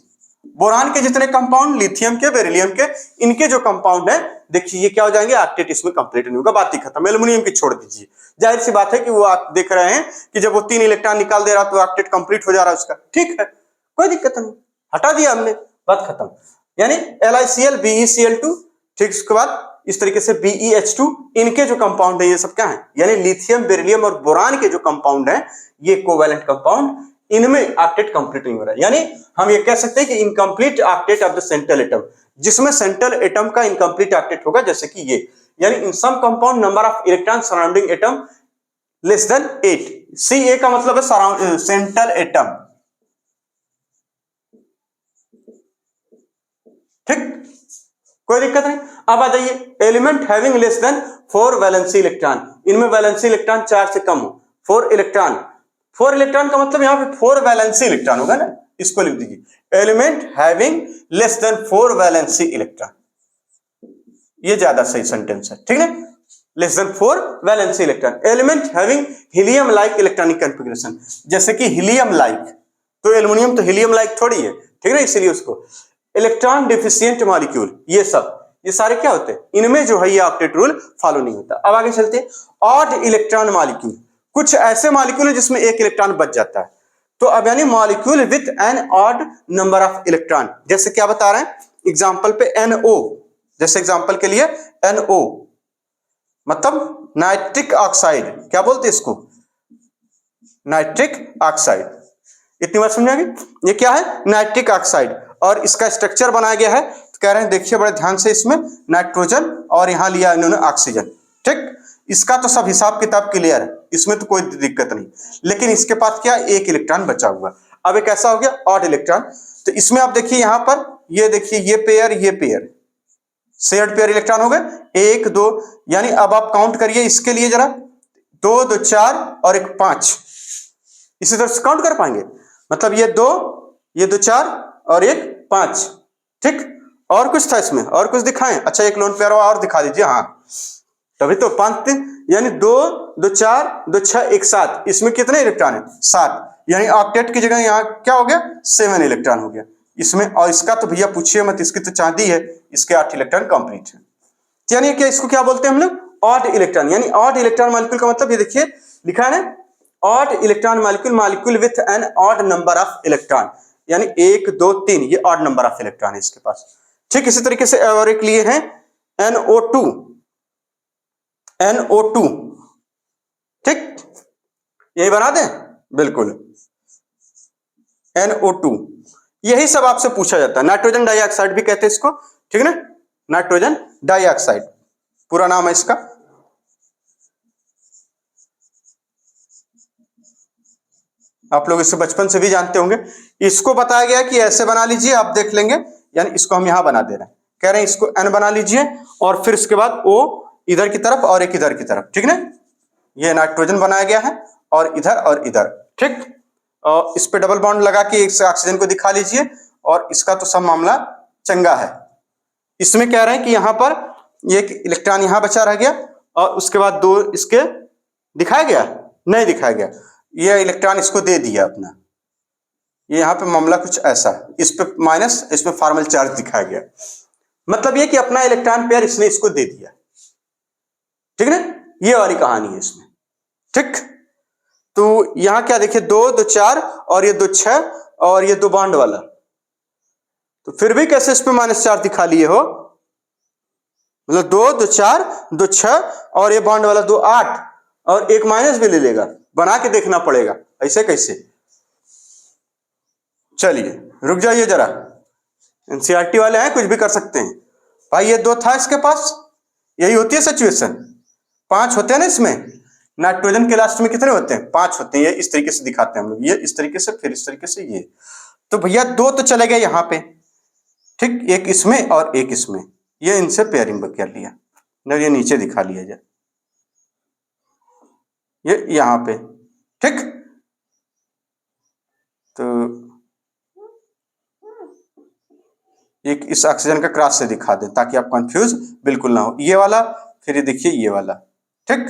बोरान के जितने कंपाउंड, लिथियम के, बेरिलियम के, इनके जो कंपाउंड है देखिए ये क्या हो जाएंगे, ऑक्टेट इसमें कंप्लीट नहीं होगा, बात ही खत्म। एल्युमिनियम की छोड़ दीजिए, जाहिर सी बात है कि वो आप देख रहे हैं कि जब वो 3 इलेक्ट्रॉन निकाल दे रहा तो ऑक्टेट कंप्लीट हो जा रहा है उसका, ठीक है, कोई दिक्कत नहीं, हटा दिया हमने, बात खत्म। यानी LiCl BeCl2, ठीक, उसके बाद इस तरीके से BeH2, इनके जो कंपाउंड है ये सब क्या है, यानी लिथियम, बेरिलियम और बोरान के जो कंपाउंड है ये कोवैलेंट कंपाउंड, इनमें ऑक्टेट कंप्लीट नहीं हो रहा है। यानी हम ये कह सकते हैं कि incomplete octet of the central atom, जिसमें सेंट्रल एटम का इनकम्प्लीट ऑक्टेट होगा, जैसे कि ये, यानी in some compound number of electron surrounding atom less than 8। Ca का मतलब है सेंट्रल एटम, ठीक, कोई दिक्कत नहीं। अब आ जाइए element having less than 4 valency electron, इनमें वैलेंसी इलेक्ट्रॉन 4 से कम हो, 4 इलेक्ट्रॉन, 4 इलेक्ट्रॉन का मतलब यहां पे 4 वैलेंसी इलेक्ट्रॉन होगा ना, इसको लिख दीजिए element having less than 4 valency electron, ये ज्यादा सही सेंटेंस है, ठीक है, less than 4 valency electron. Element having helium like electronic configuration, जैसे कि हीलियम लाइक, तो एल्युमिनियम तो हीलियम लाइक थोड़ी है, ठीक है ना, इसलिए उसको इलेक्ट्रॉन डिफिशिएंट मॉलिक्यूल, ये सब, ये सारे क्या होते हैं, इनमें जो है ये ऑक्टेट रूल फॉलो नहीं होता। अब आगे चलते हैं, ऑड इलेक्ट्रॉन मॉलिक्यूल, कुछ ऐसे मॉलिक्यूल है जिसमें एक इलेक्ट्रॉन बच जाता है, तो अब यानी molecule with an odd number of electron, जैसे क्या बता रहे हैं एग्जांपल पे NO, जैसे एग्जांपल के लिए NO मतलब नाइट्रिक ऑक्साइड, क्या बोलते हैं इसको, नाइट्रिक ऑक्साइड, इतनी बात समझ आ गई, ये क्या है, नाइट्रिक ऑक्साइड, और इसका स्ट्रक्चर बनाया गया है कह रहे हैं देखिए बड़े ध्यान से, इसमें नाइट्रोजन और यहाँ लिया इन्होंने ऑक्सीजन। ठीक, इसका तो सब हिसाब किताब क्लियर है, इसमें तो कोई दिक्कत नहीं, लेकिन इसके पास क्या, एक इलेक्ट्रॉन बचा हुआ। अब एक ऐसा हो गया ऑड इलेक्ट्रॉन, तो इसमें आप देखिए यहाँ पर, ये देखिए ये पेयर शेयर्ड पेयर इलेक्ट्रॉन हो गए 1 2, यानी अब आप काउंट करिए इसके लिए जरा, 2 2 4 और 1 5, इसी तरह से काउंट कर पाएंगे, मतलब ये 2 4 और 1 5। ठीक, और कुछ था इसमें, और कुछ दिखाएं? अच्छा एक लोन पेयर और दिखा दीजिए। हाँ, तभी तो 5 3, यानी 2 2 4 2 6 1 7, इसमें कितने इलेक्ट्रॉन है? 7, यानी ऑक्टेट की जगह यहाँ क्या हो गया, 7 इलेक्ट्रॉन हो गया इसमें। और इसका तो भैया पूछिए मत, इसकी तो चांदी है, इसके 8 इलेक्ट्रॉन कंप्लीट है। यानी क्या, इसको क्या बोलते हैं हम लोग, ऑड इलेक्ट्रॉन। यानी ऑड इलेक्ट्रॉन मॉलिक्यूल का मतलब ये देखिए लिखा है ना, odd electron molecule with an odd number of electron, यानी 1 2 3, ये ऑड नंबर ऑफ इलेक्ट्रॉन है इसके पास। ठीक, इसी तरीके से और एक लिए हैं NO2, ठीक, यही बना दें, बिल्कुल NO2, यही सब आपसे पूछा जाता है। नाइट्रोजन डाइऑक्साइड भी कहते हैं इसको, ठीक है ना, नाइट्रोजन डाइऑक्साइड पूरा नाम है इसका। आप लोग इसे बचपन से भी जानते होंगे। इसको बताया गया कि ऐसे बना लीजिए, आप देख लेंगे, यानी इसको हम यहां बना दे रहे हैं, कह रहे हैं इसको N बना लीजिए और फिर इसके बाद O इधर की तरफ और एक इधर की तरफ, ठीक ना, ये नाइट्रोजन बनाया गया है और इधर, ठीक। और इस पे डबल बॉन्ड लगा के एक ऑक्सीजन को दिखा लीजिए और इसका तो सब मामला चंगा है। इसमें कह रहे हैं कि यहां पर एक इलेक्ट्रॉन यहां बचा रह गया और उसके बाद 2 इसके दिखाया गया, नहीं दिखाया गया, ये इलेक्ट्रॉन इसको दे दिया अपना, ये यहां पे मामला कुछ ऐसा, इस पे माइनस, इसमें फॉर्मल चार्ज दिखाया गया, मतलब ये कि अपना इलेक्ट्रॉन पेयर इसने इसको दे दिया, ठीक है ना, ये वाली कहानी है इसमें, ठीक। तो यहां क्या देखिए 2 2 4 और ये 2 6 और ये 2 बॉन्ड वाला, तो फिर भी कैसे इस पे माइनस चार्ज दिखा लिए हो, मतलब 2 2 4 2 6 और ये बॉन्ड वाला 2 8 और एक माइनस भी ले लेगा, बना के देखना पड़ेगा ऐसे कैसे। चलिए रुक जाइए जरा, एनसीईआरटी वाले हैं, कुछ भी कर सकते हैं भाई। ये 2 था इसके पास, यही होती है सिचुएशन, 5 होते हैं ना इसमें, नाइट्रोजन के लास्ट में कितने होते हैं, 5 होते हैं, ये इस तरीके से दिखाते हैं हम लोग, ये इस तरीके से, फिर इस तरीके से, ये तो भैया 2 तो चले गए यहां पे, ठीक, एक इसमें और एक इसमें, ये इनसे पेयरिंग कर लिया, ये नीचे दिखा लिया जाए, ये यहां पे, ठीक। तो एक इस ऑक्सीजन का क्रॉस से दिखा दें ताकि आप कंफ्यूज बिल्कुल ना हो, ये वाला, फिर ये देखिए ये वाला, ठीक,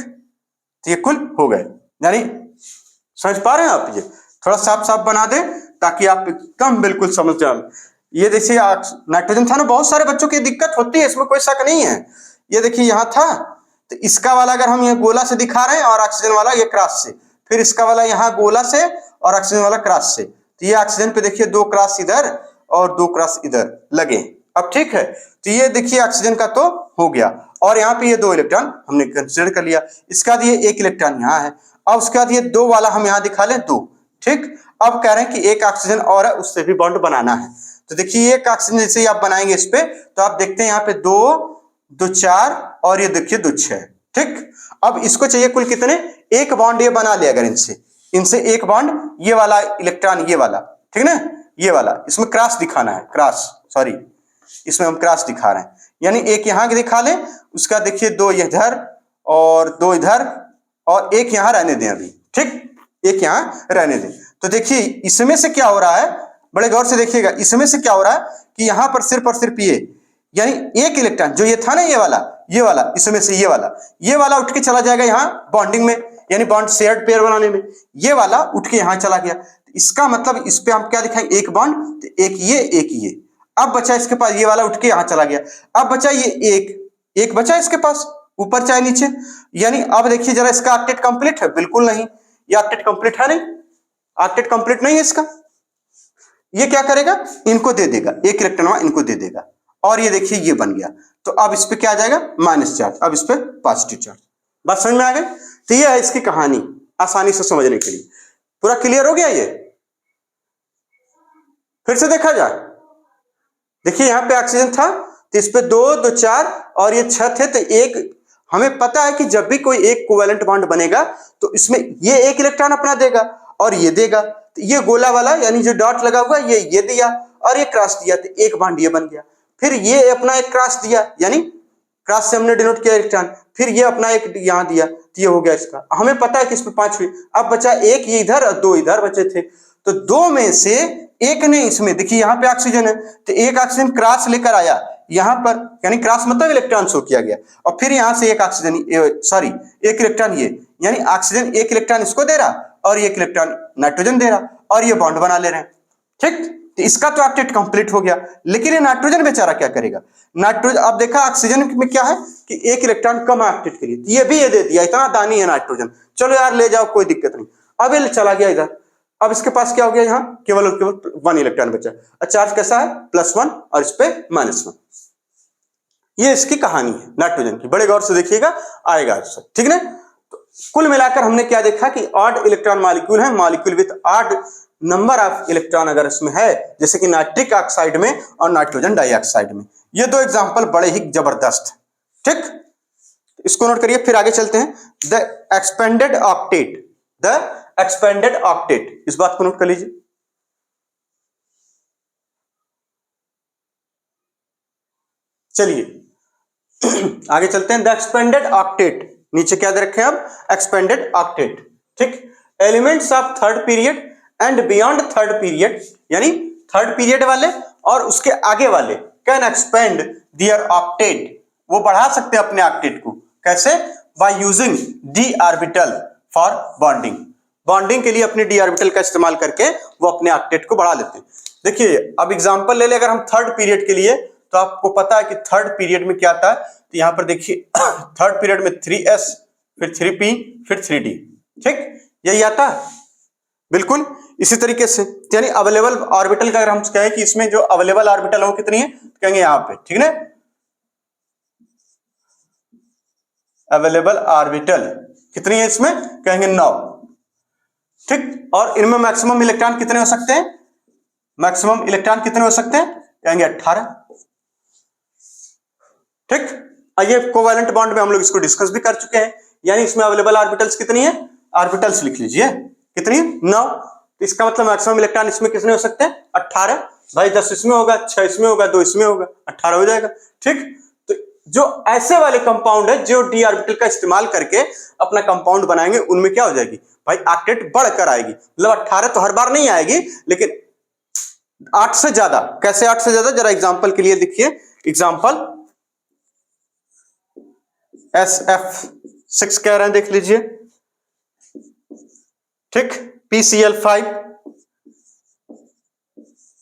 तो ये कुल हो गए, यानी समझ पा रहे हैं आप, ये थोड़ा साफ साफ बना दें ताकि आप एकदम बिल्कुल समझ जाए। ये देखिए नाइट्रोजन था ना, बहुत सारे बच्चों की दिक्कत होती है, इसमें कोई शक नहीं है। ये देखिए यहां था, तो इसका वाला अगर हम ये गोला से दिखा रहे हैं और ऑक्सीजन वाला ये क्रॉस से, फिर इसका वाला यहाँ गोला से और ऑक्सीजन वाला क्रॉस से, तो ये ऑक्सीजन पे देखिए 2 क्रॉस इधर और 2 क्रॉस इधर लगे, अब ठीक है। तो ये देखिए ऑक्सीजन का तो हो गया, और यहाँ पे ये 2 इलेक्ट्रॉन हमने कंसिडर कर लिया, इसका बाद ये 1 इलेक्ट्रॉन यहाँ है, अब उसके बाद ये 2 वाला हम यहाँ दिखा लें 2, ठीक। अब कह रहे हैं कि एक ऑक्सीजन और है, उससे भी बॉन्ड बनाना है, तो देखिए एक ऑक्सीजन जैसे ही आप बनाएंगे इस पे, तो आप देखते हैं यहाँ पे 2 2 4 और ये देखिए 2 6, ठीक। अब इसको चाहिए कुल कितने, एक बॉन्ड ये बना ले, अगर इनसे एक बॉन्ड, ये वाला इलेक्ट्रॉन ये वाला, ठीक ना, ये वाला, इसमें क्रॉस दिखाना है, क्रॉस, सॉरी इसमें हम क्रॉस दिखा रहे हैं, यानी एक यहां के दिखा लें, उसका देखिए 2 इधर और 2 इधर और एक यहां रहने दें अभी, ठीक, एक यहां रहने दें। तो देखिए इसमें से क्या हो रहा है, बड़े गौर से देखिएगा, इसमें से क्या हो रहा है कि यहां पर सिर्फ और सिर्फ यानी एक इलेक्ट्रॉन जो ये था ना, ये वाला, इसमें से ये वाला उठ के चला जाएगा यहाँ बॉन्डिंग में, यानी बॉन्ड शेयर्ड पेयर बनाने में, ये वाला उठ के यहां चला गया, इसका मतलब इस पे हम क्या दिखाएंगे, एक बॉन्ड, तो एक ये, अब बचा इसके पास ये वाला उठ के यहां चला गया, अब बचा ये एक बचा इसके पास, ऊपर चाहे नीचे, यानी अब देखिए जरा इसका ऑक्टेट कंप्लीट है, बिल्कुल नहीं, ये ऑक्टेट कंप्लीट है नहीं, ऑक्टेट कंप्लीट नहीं है इसका, ये क्या करेगा, इनको दे देगा, एक इलेक्ट्रॉन इनको दे देगा, और ये देखिए ये बन गया, तो अब इस पे क्या आ जाएगा, माइनस चार्ज, अब इस पे पॉजिटिव चार्ज। बात समझ में आ गई? तो ये है इसकी कहानी, आसानी से समझने के लिए। पूरा क्लियर हो गया? ये फिर से देखा जाए, देखिए यहाँ पे ऑक्सीजन था तो इस पे 2 2 4 और ये 6 थे, तो एक हमें पता है कि जब भी कोई एक कोवेलेंट बॉन्ड बनेगा तो इसमें ये एक इलेक्ट्रॉन अपना देगा और ये देगा, तो ये गोला वाला यानी जो डॉट लगा हुआ ये दिया और ये क्रॉस दिया, तो एक बॉन्ड ये बन गया। फिर ये अपना एक क्रॉस दिया, यानी क्रॉस से हमने डिनोट किया इलेक्ट्रॉन, फिर ये अपना एक यहाँ दिया, तो ये हो गया इसका। हमें पता है कि इसमें 5 हुई, अब बचा एक ये इधर और 2 इधर बचे थे, तो 2 में से एक ने इसमें, देखिए यहाँ पे ऑक्सीजन है तो एक ऑक्सीजन क्रॉस लेकर आया यहां पर, यानी क्रॉस मतलब इलेक्ट्रॉन शो किया गया, और फिर यहां से एक ऑक्सीजन सॉरी एक इलेक्ट्रॉन ये, यानी ऑक्सीजन एक इलेक्ट्रॉन इसको दे रहा और एक इलेक्ट्रॉन नाइट्रोजन दे रहा और ये बॉन्ड बना ले रहे हैं। ठीक, तो इसका तो ऑक्टेट कंप्लीट हो गया, लेकिन ये नाइट्रोजन बेचारा क्या करेगा? नाइट्रोजन, अब देखा ऑक्सीजन में क्या है कि एक इलेक्ट्रॉन कम ऑक्टेट के लिए, तो ये भी ये दे दिया, इतना दानी है नाइट्रोजन, चलो यार ले जाओ कोई दिक्कत नहीं। अब ये चला गया इधर, अब इसके पास क्या हो गया, यहाँ केवल और केवल 1 इलेक्ट्रॉन बचा, और चार्ज कैसा है +1 और इस पे -1। ये इसकी कहानी है नाइट्रोजन की, बड़े गौर से देखिएगा आएगा आंसर, ठीक है ना। तो कुल मिलाकर हमने क्या देखा कि ऑड इलेक्ट्रॉन मॉलिक्यूल है, molecule with odd number of electron अगर इसमें है, जैसे कि नाइट्रिक ऑक्साइड में और नाइट्रोजन डाइऑक्साइड में। ये 2 एग्जांपल बड़े ही जबरदस्त, ठीक, इसको नोट करिए। फिर आगे चलते हैं, the expanded octet, the expanded octet, इस बात को नोट कर लीजिए। चलिए आगे चलते हैं, द एक्सपेंडेड ऑक्टेट, नीचे क्या दे रखे हैं अब, एक्सपेंडेड ऑक्टेट, ठीक। Elements of third period and beyond third period, यानी थर्ड पीरियड वाले और उसके आगे वाले कैन एक्सपेंड दियर ऑक्टेट, वो बढ़ा सकते हैं अपने ऑक्टेट को, कैसे? By using D orbital for bonding, bonding के लिए अपने डी ऑर्बिटल का इस्तेमाल करके वो अपने ऑक्टेट को बढ़ा लेते हैं। देखिए अब एग्जांपल ले ले अगर हम थर्ड पीरियड के लिए, तो आपको पता है कि थर्ड पीरियड में क्या आता है, तो यहां पर देखिए थर्ड पीरियड में 3s फिर 3p फिर 3d, ठीक, यही आता है बिल्कुल इसी तरीके से। यानी अवेलेबल ऑर्बिटल का अगर हम कहें कि इसमें जो अवेलेबल ऑर्बिटल है वो कितनी है, तो कहेंगे यहां पे, ठीक है ना, अवेलेबल ऑर्बिटल कितनी है इसमें, कहेंगे 9, ठीक। और इनमें मैक्सिमम इलेक्ट्रॉन कितने हो सकते हैं, मैक्सिमम इलेक्ट्रॉन कितने हो सकते हैं, कहेंगे 18, ठीक। ये कोवैलेंट बॉन्ड में हम लोग इसको डिस्कस भी कर चुके हैं, यानी इसमें अवेलेबल ऑर्बिटल्स कितनी है, ऑर्बिटल्स लिख लीजिए कितनी है, 9, तो इसका मतलब मैक्सिमम इलेक्ट्रॉन इसमें कितने हो सकते हैं, 18, भाई 10 इसमें होगा, 6 इसमें होगा, 2 इसमें होगा, 18 हो जाएगा, ठीक। तो जो ऐसे वाले कंपाउंड है जो डी ऑर्बिटल का इस्तेमाल करके अपना कंपाउंड बनाएंगे, उनमें क्या हो जाएगी भाई, ऑक्टेट बढ़कर आएगी, मतलब 18 तो हर बार नहीं आएगी, लेकिन 8 से ज्यादा, कैसे 8 से ज्यादा, जरा एग्जांपल के लिए देखिए, एग्जांपल SF6 कह रहे हैं, देख लीजिए, ठीक, PCl5,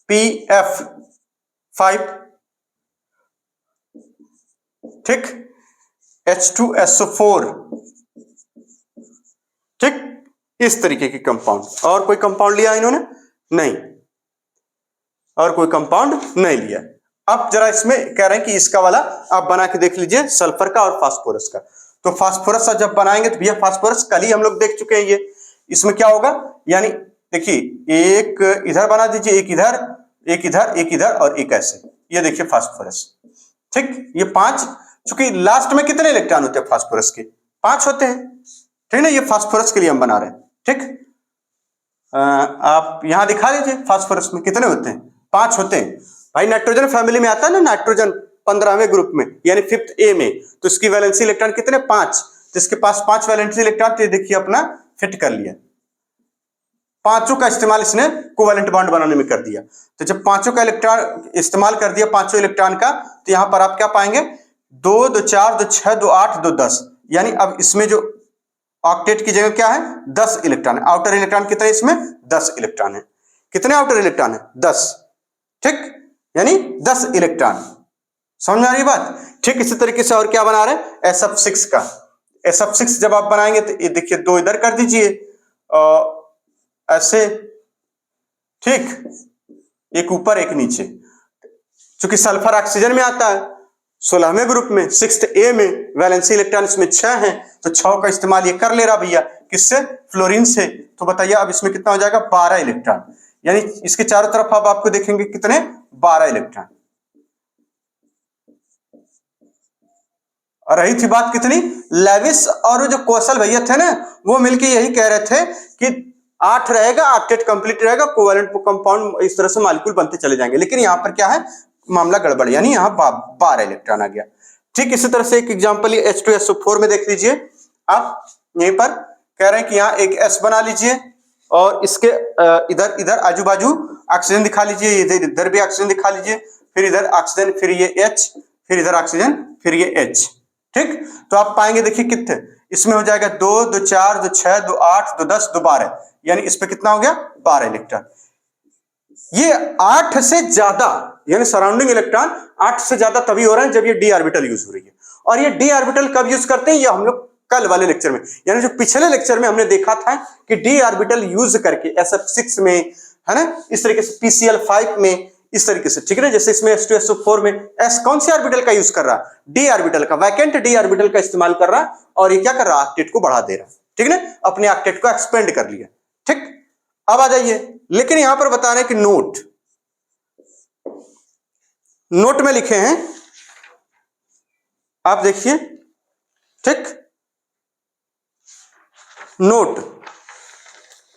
PF5, ठीक, H2SO4, ठीक, इस तरीके के कंपाउंड। और कोई कंपाउंड लिया इन्होंने? नहीं, और कोई कंपाउंड नहीं लिया। अब जरा इसमें कह रहे हैं कि इसका वाला आप बना के देख लीजिए, सल्फर का और फास्फोरस का। तो फास्फोरस जब बनाएंगे तो भैया फास्फोरस कल ही हम लोग देख चुके हैं, ये इसमें क्या होगा, यानी देखिए एक इधर बना दीजिए, एक इधर, एक इधर, एक इधर और एक ऐसे, ये देखिए फास्फोरस, ठीक। ये 5, चूंकि लास्ट में कितने इलेक्ट्रॉन होते हैं फास्फोरस के, 5 होते हैं, ठीक ना, ये फास्फोरस के लिए हम बना रहे हैं, ठीक। आप यहां दिखा दीजिए फास्फोरस में कितने होते हैं, 5 होते हैं। भाई नाइट्रोजन फैमिली में आता है ना, नाइट्रोजन 15वें ग्रुप में यानी 5th A में, तो इसकी वैलेंसी इलेक्ट्रॉन कितने, 5, तो इसके पास 5 वैलेंसी इलेक्ट्रॉन, तो देखिए अपना फिट कर लिया, पांचों का इस्तेमाल इसने कोवैलेंट बॉन्ड बनाने में कर दिया। तो जब पांचों का इलेक्ट्रॉन इस्तेमाल कर दिया, पांचों इलेक्ट्रॉन का, तो यहां पर आप क्या पाएंगे, 2 2 4 2 6 2 8 2 10, यानी अब इसमें जो ऑक्टेट की जगह क्या है, 10 इलेक्ट्रॉन है। आउटर इलेक्ट्रॉन कितने इसमें, 10 इलेक्ट्रॉन है। कितने आउटर इलेक्ट्रॉन है, 10, ठीक, यानी 10 इलेक्ट्रॉन। समझ में आ रही बात? ठीक इसी तरीके से और क्या बना रहे हैं, SF6 का। SF6 जब आप बनाएंगे तो ये देखिए 2 इधर कर दीजिए ऐसे, ठीक, एक ऊपर एक नीचे। चूंकि सल्फर ऑक्सीजन में आता है 16वें ग्रुप में, 6th A में, वैलेंसी इलेक्ट्रॉन इसमें 6 हैं, तो 6 का इस्तेमाल ये कर ले रहा भैया, किससे, फ्लोरीन से। तो बताइए अब इसमें कितना हो जाएगा, 12 इलेक्ट्रॉन, यानी इसके चारों तरफ अब आपको देखेंगे कितने, 12 इलेक्ट्रॉन, और रही थी बात कितनी, लेविस और जो कौशल भैया थे ना, वो मिलके यही कह रहे थे कि 8 रहेगा, ऑक्टेट कंप्लीट रहेगा, कोवेलेंट कंपाउंड इस तरह से मॉलिक्यूल बनते चले जाएंगे। लेकिन यहाँ पर क्या है, मामला गड़बड़, यानी यहाँ 12 इलेक्ट्रॉन आ गया। ठीक इसी तरह से एक एग्जांपल ये H2SO4 में देख लीजिए आप, यहीं पर कह रहे हैं कि यहाँ एक S बना लीजिए और इसके इधर इधर आजू बाजू ऑक्सीजन दिखा लीजिए, इधर इधर भी ऑक्सीजन दिखा लीजिए, फिर इधर ऑक्सीजन, फिर ये H, फिर इधर ऑक्सीजन, फिर ये H। ठीक, तो आप पाएंगे देखिए कितने इसमें हो जाएगा, 2 2 4 2 6 2 8 2 10 2 12, यानी इस पे कितना हो गया, 12 इलेक्ट्रॉन। ये 8 से ज्यादा, यानी सराउंडिंग इलेक्ट्रॉन 8 से ज्यादा तभी हो रहा है जब ये d ऑर्बिटल यूज हो रही है। और ये d ऑर्बिटल कब यूज करते हैं, ये हम लोग कल वाले लेक्चर में, यानी जो पिछले लेक्चर में हमने देखा था कि d ऑर्बिटल यूज करके SF6 में, है ना, इस तरीके से PCl5 में, इस तरीके से, ठीक है ना। जैसे इसमें H2SO4 में S कौन सी ऑर्बिटल का यूज कर रहा है, d ऑर्बिटल का, वैकेंट d ऑर्बिटल का इस्तेमाल कर रहा है, और ये क्या कर रहा है, ऑक्टेट को बढ़ा दे रहा है, ठीक है ना, अपने ऑक्टेट को एक्सपेंड कर लिया। ठीक, अब आ जाइए, लेकिन यहां पर बता रहे हैं कि नोट में लिखे हैं, आप देखिए, ठीक, नोट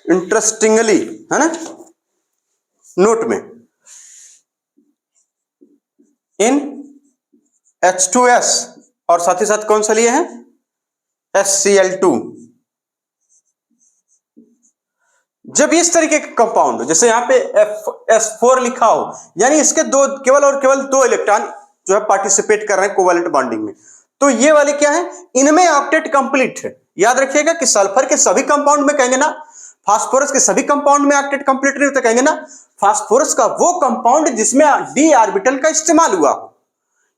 इंटरेस्टिंगली, है ना, नोट में इन H2S और साथ ही साथ कौन सा लिए हैं, HCl2। जब इस तरीके के कंपाउंड, जैसे यहां पे S4 लिखा हो, यानी इसके केवल और केवल 2 इलेक्ट्रॉन जो है पार्टिसिपेट कर रहे हैं कोवेलेंट बॉन्डिंग में, तो ये वाले क्या है, इनमें ऑक्टेट कंप्लीट है। याद रखिएगा कि सल्फर के सभी कंपाउंड में कहेंगे ना, फास्फोरस के सभी कंपाउंड में ऑक्टेट कंप्लीट नहीं होता, कहेंगे ना फास्फोरस का वो कंपाउंड जिसमें d ऑर्बिटल का इस्तेमाल हुआ हो,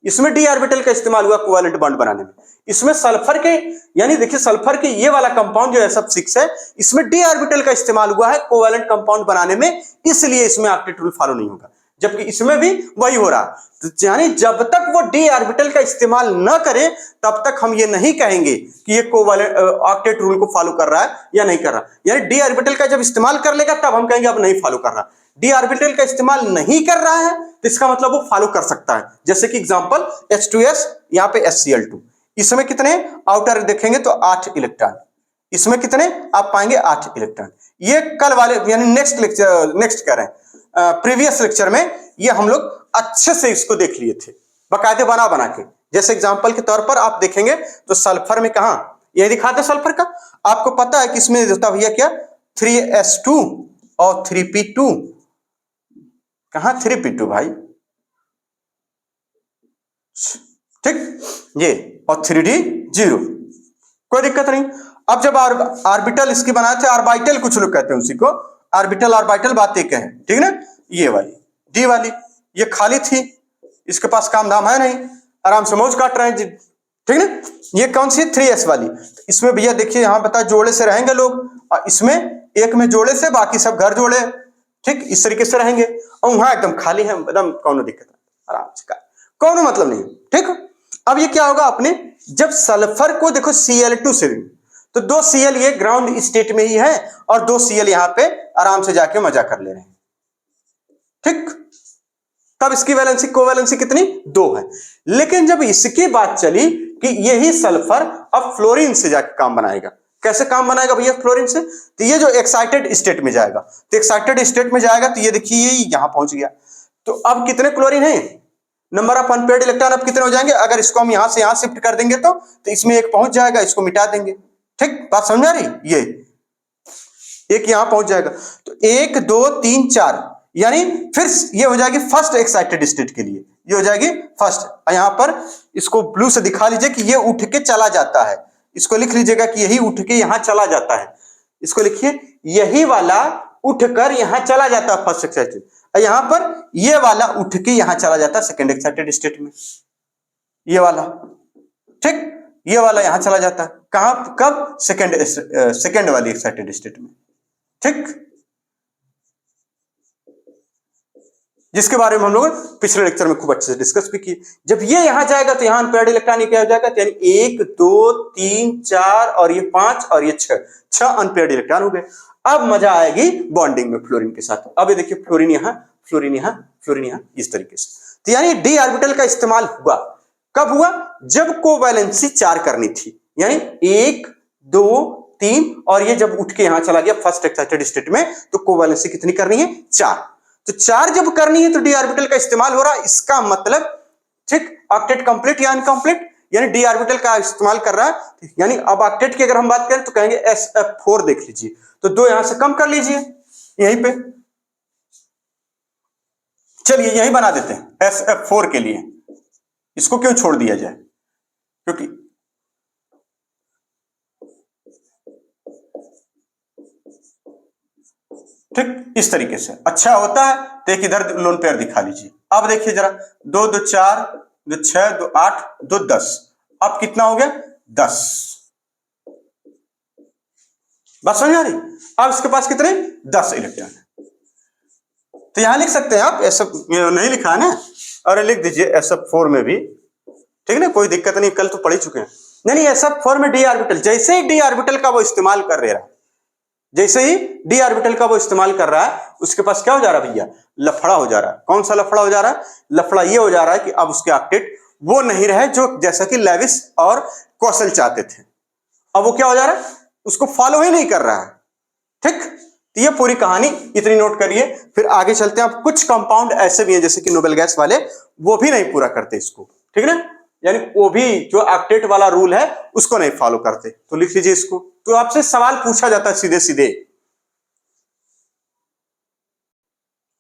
इसमें d ऑर्बिटल का इस्तेमाल हुआ कोवेलेंट बॉन्ड बनाने में। इसमें सल्फर के, यानी देखिए सल्फर के ये वाला कंपाउंड जो SF6 है, इसमें d ऑर्बिटल का इस्तेमाल हुआ है कोवेलेंट कंपाउंड बनाने में, इसलिए इसमें ऑक्टेट रूल फॉलो नहीं होगा, जबकि इसमें भी वही हो रहा। तो यानी जब तक वो d ऑर्बिटल का इस्तेमाल न करें तब तक हम ये नहीं कहेंगे कि ये कोवेलेंट ऑक्टेट रूल को फॉलो कर रहा है या नहीं कर रहा। यानी d ऑर्बिटल का जब इस्तेमाल कर लेगा तब हम कहेंगे अब नहीं फॉलो कर रहा। d ऑर्बिटल का इस्तेमाल नहीं कर रहा है तो इसका मतलब वो फॉलो कर सकता है। जैसे कि एग्जांपल H2S, यहाँ पे HCl2, इसमें कितने आउटर देखेंगे तो 8 इलेक्ट्रॉन, इसमें कितने आप पाएंगे 8 इलेक्ट्रॉन। ये कल वाले यानी नेक्स्ट कह रहे हैं प्रीवियस लेक्चर में ये हम लोग अच्छे से इसको देख लिए थे बाकायदे बना के। जैसे एग्जांपल के तौर पर आप देखेंगे तो सल्फर में कहा ये दिखाते सल्फर का, आपको पता है कि इसमें देता भैया क्या 3s2 और 3p2, कहां 3p2 भाई, ठीक, ये और 3d0, कोई दिक्कत नहीं। अब जब ऑर्बिटल इसकी बनाए थे, ऑर्बिटल कुछ लोग कहते हैं उसी को, ऑर्बिटल ऑर्बिटल बात एक है, ठीक ना। ये वाली डी वाली ये खाली थी, इसके पास काम धाम है नहीं, आराम से मौज काट रहे हैं जी, ठीक ना। ये कौन सी 3s वाली, इसमें भैया देखिए यहां बता जोड़े से रहेंगे लोग, और इसमें एक में जोड़े से, बाकी सब घर जोड़े, ठीक, इस तरीके से रहेंगे। और वहां एकदम खाली है, एकदम कौन दिक्कत है, आराम से कौन मतलब नहीं, ठीक। अब ये क्या होगा अपने, जब सल्फर को देखो Cl2 से, तो 2 Cl ये ग्राउंड स्टेट में ही है और 2 Cl यहां पे आराम से जाके मजा कर ले रहे हैं, ठीक। तब इसकी वैलेंसी कोवैलेंसी कितनी 2 है। लेकिन जब इसकी बात चली कि यही सल्फर अब फ्लोरीन से जाके काम बनाएगा, कैसे काम बनाएगा भैया फ्लोरीन से, तो ये जो एक्साइटेड स्टेट में जाएगा, तो एक्साइटेड स्टेट में जाएगा तो ये देखिए ये यहां पहुंच गया, तो अब कितने क्लोरीन है, नंबर ऑफ अनपेयर्ड इलेक्ट्रॉन अब कितने हो जाएंगे, अगर इसको हम यहां से यहां शिफ्ट कर देंगे तो इसमें एक पहुंच जाएगा, इसको मिटा देंगे, ठीक, बात समझ आ रही, ये एक यहां पहुंच जाएगा, तो 1 2 3 4, यानी फिर ये हो जाएगी फर्स्ट एक्साइटेड स्टेट के लिए, ये हो जाएगी फर्स्ट। यहां पर इसको ब्लू से दिखा लीजिए कि ये उठ के चला जाता है, इसको लिख लीजिएगा कि यही उठ के यहां चला जाता है, इसको लिखिए यही वाला उठकर यहां चला जाता है फर्स्ट एक्साइटेड, यहां पर ये वाला उठ के यहां चला जाता है सेकंड एक्साइटेड स्टेट में, ये वाला, ठीक, ये वाला यहां चला जाता है कहां, कब, सेकंड वाली एक्साइटेड स्टेट में, ठीक, जिसके बारे में हम लोग पिछले लेक्चर में खूब अच्छे से डिस्कस भी किए। जब ये यहां जाएगा तो यहां अनपेयर्ड इलेक्ट्रॉन क्या हो जाएगा, यानी 1 2 3 4 और ये 5 और ये 6 अनपेयर्ड इलेक्ट्रॉन हो गए। अब मजा आएगी बॉन्डिंग में फ्लोरीन के साथ। अब ये देखिए फ्लोरीन यहां, फ्लोरीन यहां, फ्लोरीन यहां, इस तरीके से, तो यानी डी ऑर्बिटल का इस्तेमाल हुआ कब हुआ? जब कोवैलेंसी 4 करनी थी, यानी 1 2 3, और ये जब उठ के यहां चला गया फर्स्ट एक्साइटेड स्टेट में, तो कोवैलेंसी कितनी करनी है? 4। तो 4 जब करनी है तो डी ऑर्बिटल का इस्तेमाल हो रहा है, इसका मतलब ठीक ऑक्टेट कंप्लीट या इनकम्प्लीट, यानी डी ऑर्बिटल का इस्तेमाल कर रहा है। यानी अब ऑक्टेट की अगर हम बात करें तो कहेंगे sf4 देख लीजिए, तो 2 यहां से कम कर लीजिए यहीं पे, चलिए यही बना देते हैं sf4 के लिए, इसको क्यों छोड़ दिया जाए, क्योंकि ठीक इस तरीके से अच्छा होता है। तो एक इधर लोन पेयर दिखा लीजिए। अब देखिए जरा, 2 2 4 2 6 2 8 2 10, अब कितना हो गया? 10। बात समझ आ रही? अब इसके पास कितने? 10 इलेक्ट्रॉन। तो यहां लिख सकते हैं आप, SF नहीं लिखा है ना, और लिख दीजिए SF4 में भी, ठीक है ना, कोई दिक्कत नहीं, कल तो पढ़ ही चुके हैं। यानी SF4 में डी ऑर्बिटल, जैसे ही डी ऑर्बिटल का वो इस्तेमाल कर रहा है, जैसे ही डी ऑर्बिटल का वो इस्तेमाल कर रहा है, उसके पास क्या हो जा रहा है भैया? लफड़ा हो जा रहा है। कौन सा लफड़ा हो जा रहा है? लफड़ा ये हो जा रहा है कि अब उसके ऑक्टेट वो नहीं रहे जो जैसा कि लेविस और कौशल चाहते थे। अब वो क्या हो जा रहा है? उसको फॉलो ही नहीं कर रहा है। ठीक, तो ये पूरी कहानी इतनी नोट करिए। फिर आगे चलते हैं। अब कुछ कंपाउंड ऐसे भी हैं जैसे कि नोबेल गैस वाले, वो भी नहीं पूरा करते इसको, ठीक है ना, यानी वो भी जो ऑक्टेट वाला रूल है उसको नहीं फॉलो करते। तो लिख लीजिए इसको। तो आपसे सवाल पूछा जाता है सीधे सीधे।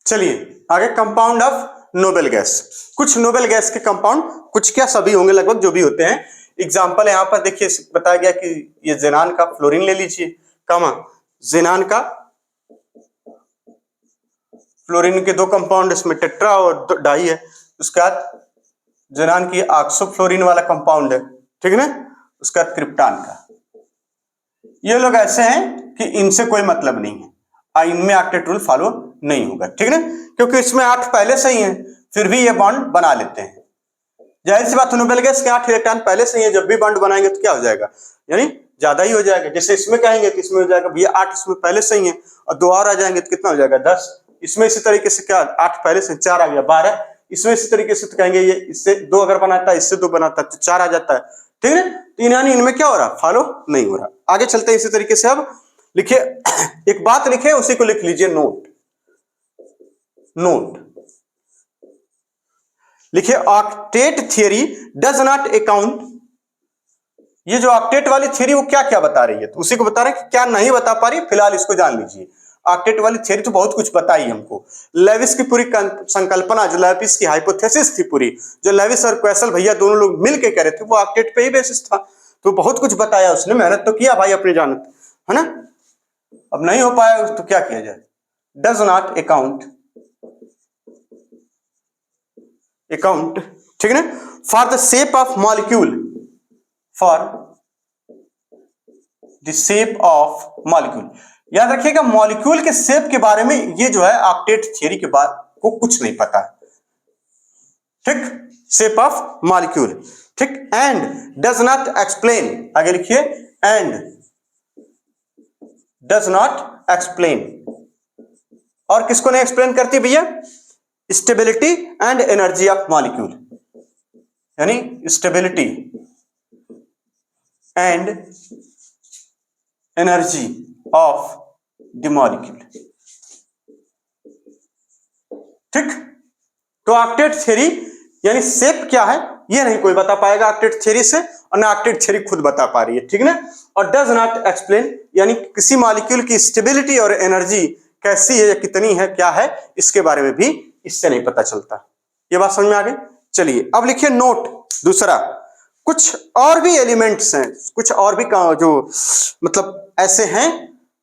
चलिए आगे, कंपाउंड ऑफ नोबेल गैस। कुछ नोबेल गैस के कंपाउंड, कुछ क्या सभी होंगे लगभग जो भी होते हैं। एग्जाम्पल यहां पर देखिए बताया गया कि ये जेनान का फ्लोरीन ले लीजिए, कामा जेनान का फ्लोरीन के 2 कंपाउंड, इसमें टेट्रा और डाई है। उसके बाद जेनान की ऑक्सोफ्लोरीन वाला कंपाउंड है, ठीक है ना। उसके बाद क्रिप्टान का। ये लोग ऐसे हैं कि इनसे कोई मतलब नहीं है, इनमें ऑक्टेट रूल फॉलो नहीं होगा, ठीक है ना, क्योंकि इसमें 8 पहले से ही है, फिर भी ये बॉन्ड बना लेते हैं। जाहिर सी बात है, नोबेल गैस के 8 इलेक्ट्रॉन पहले से ही है, जब भी बॉन्ड बनाएंगे तो क्या हो जाएगा, यानी ज्यादा ही हो जाएगा। जैसे इसमें कहेंगे तो इसमें हो जाएगा भैया 8 इसमें पहले से ही है, और 2 और आ जाएंगे तो कितना हो जाएगा 10। इसमें इसी तरीके से क्या 8 पहले से 4 आ गया 12। इसमें इसी तरीके से तो कहेंगे ये इससे 2 अगर बनाता है, इससे 2 बनाता है तो 4 आ जाता है, ठीक है ना। तो यानी इनमें क्या हो रहा, फॉलो नहीं हो रहा। आगे चलते हैं इसी तरीके से। अब लिखिए एक बात लिखे, उसी को लिख लीजिए नोट। नोट लिखिए, octet theory does not account. ये जो ऑक्टेट वाली थियरी वो क्या क्या बता रही है, तो उसी को बता रहे हैं कि क्या नहीं बता पा रही, फिलहाल इसको जान लीजिए। ऑक्टेट वाली थियरी तो बहुत कुछ बताई हमको। लेविस की पूरी संकल्पना, जो लेविस की हाइपोथेसिस थी पूरी, जो लेविस और क्वेसल भैया दोनों लोग मिलके कह रहे थे, वो ऑक्टेट पे ही बेसिस था। तो बहुत कुछ बताया उसने, मेहनत तो किया भाई अपनी जानत, है ना। अब नहीं हो पाया तो क्या किया जाए। डज नॉट अकाउंट, ठीक है ना, for the shape of molecule, for the shape of molecule. याद रखिएगा, मॉलिक्यूल के शेप के बारे में ये जो है ऑक्टेट थियरी के बाद को कुछ नहीं पता है, ठीक, शेप ऑफ मॉलिक्यूल, ठीक। एंड डज नॉट एक्सप्लेन, आगे लिखिए, एंड डज नॉट एक्सप्लेन। और किसको नहीं एक्सप्लेन करती भैया, stability and energy of molecule, यानी stability and energy of the molecule, ठीक। तो ऑक्टेट थ्योरी यानी शेप क्या है ये नहीं कोई बता पाएगा ऑक्टेट थ्योरी से, और ना ऑक्टेट थ्योरी खुद बता पा रही है, ठीक ना। और डज नॉट एक्सप्लेन यानी किसी मॉलिक्यूल की स्टेबिलिटी और एनर्जी कैसी है या कितनी है क्या है, इसके बारे में भी इससे नहीं पता चलता। ये बात समझ में आ गई। चलिए अब लिखिए नोट दूसरा। कुछ और भी एलिमेंट्स हैं, कुछ और भी जो मतलब ऐसे हैं,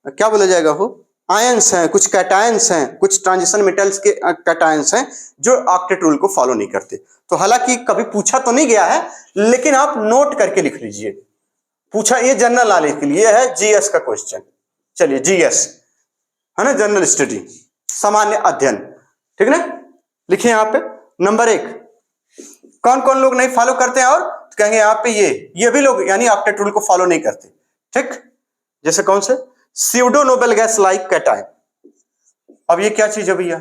क्या बोला जाएगा वो, आयंस हैं, कुछ कैटायंस हैं, कुछ ट्रांजिशन मेटल्स के कैटायंस हैं जो ऑक्टेट रूल को फॉलो नहीं करते। तो हालांकि कभी पूछा तो नहीं गया है, लेकिन आप नोट करके लिख लीजिए। पूछा, ये जनरल नॉलेज के लिए है, जीएस का क्वेश्चन। चलिए जीएस है ना, जनरल स्टडी, सामान्य अध्ययन, ठीक है ना। लिखिए यहां पे नंबर 1, कौन कौन लोग नहीं फॉलो करते हैं, और तो कहेंगे यहां पे ये भी लोग यानी ऑक्टेट रूल को फॉलो नहीं करते, ठीक। जैसे कौन से, pseudo noble gas like cation. अब ये क्या चीज है भैया,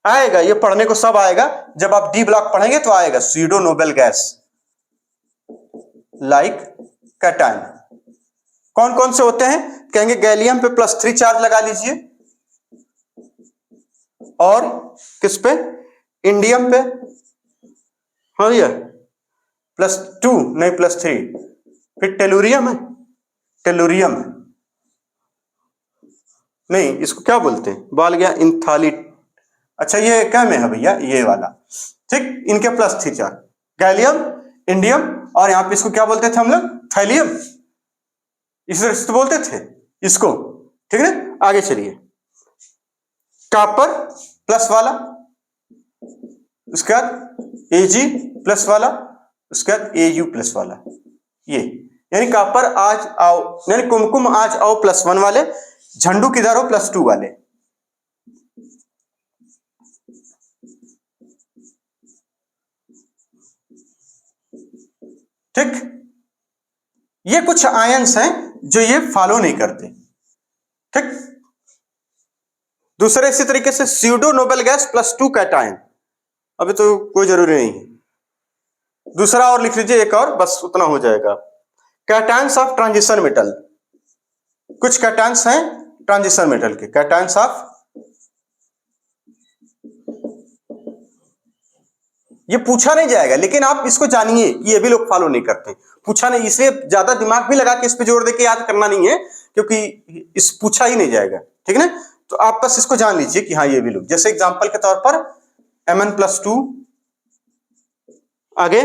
आएगा, ये पढ़ने को सब आएगा, जब आप डी ब्लॉक पढ़ेंगे तो आएगा pseudo noble gas like cation. कौन कौन से होते हैं, कहेंगे गैलियम पे +3 चार्ज लगा लीजिए, और किस पे, इंडियम पे, हाँ भैया +2 नहीं +3, फिर टेलुरियम है, टेलुरियम है नहीं, इसको क्या बोलते हैं, बाल गया इंथालिट, अच्छा ये क्या में है भैया, ये वाला, ठीक, इनके +3 चार्ज, गैलियम, इंडियम, और यहां पे इसको क्या बोलते थे हम लोग, थैलियम, इस तरह से बोलते थे इसको, ठीक है ना। आगे चलिए, कॉपर प्लस वाला, उसके बाद Ag प्लस वाला, उसके बाद Au प्लस वाला, ये यानी कॉपर आज आओ, यानी कुमकुम आज आओ +1 वाले, झंडू किधर हो +2 वाले। ठीक, ये कुछ आयंस हैं जो ये फॉलो नहीं करते। ठीक, दूसरे इसी तरीके से स्यूडो नोबल गैस +2 कैटायन, अभी तो कोई जरूरी नहीं है, दूसरा और लिख लीजिए एक और, बस उतना हो जाएगा। कैटायंस ऑफ ट्रांजिशन मेटल, कुछ कैटायंस हैं ट्रांजिशन मेटल के, कैटायंस ऑफ, ये पूछा नहीं जाएगा लेकिन आप इसको जानिए कि ये भी लोग फॉलो नहीं करते, पूछा नहीं, इसलिए ज्यादा दिमाग भी लगा के इस पे जोर दे के याद करना नहीं है, क्योंकि इस पूछा ही नहीं जाएगा, ठीक है ना। तो आप बस इसको जान लीजिए कि हाँ ये भी लोग, जैसे एग्जांपल के तौर पर Mn+2, आगे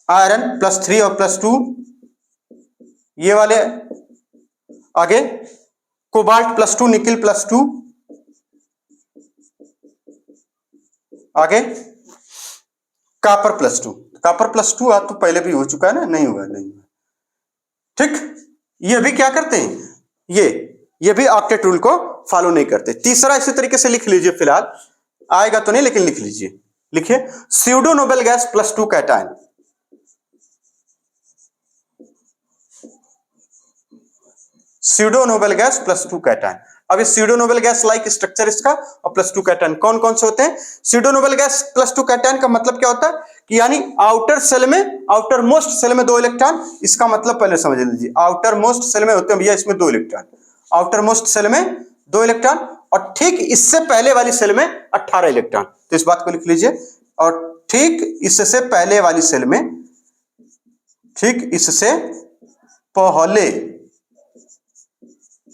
आयरन +3 और +2, ये वाले, आगे कोबाल्ट +2, निकिल +2, आगे कॉपर +2, कॉपर +2 आज तो पहले भी हो चुका है ना, नहीं हुआ, नहीं हुआ, ठीक। ये भी क्या करते हैं, ये भी ऑक्टेट रूल को फॉलो नहीं करते। तीसरा इसी तरीके से लिख लीजिए, फिलहाल आएगा तो नहीं लेकिन लिख लीजिए, लिखिए pseudo noble gas +2 cation, pseudo noble gas +2 cation. अब इस pseudo noble gas like structure इसका, और +2 कैटायन कौन कौन से होते हैं। स्यूडो नोबल गैस +2 कैटायन का मतलब क्या होता है कि यानी आउटर सेल में, आउटर मोस्ट सेल में 2 इलेक्ट्रॉन, इसका मतलब पहले समझ लीजिए, आउटर मोस्ट सेल में होते हैं भैया इसमें 2 इलेक्ट्रॉन, आउटर मोस्ट सेल में 2 इलेक्ट्रॉन, और ठीक इससे पहले वाली सेल में 18 इलेक्ट्रॉन, तो इस बात को लिख लीजिए, और ठीक इससे पहले वाली सेल में, ठीक इससे पहले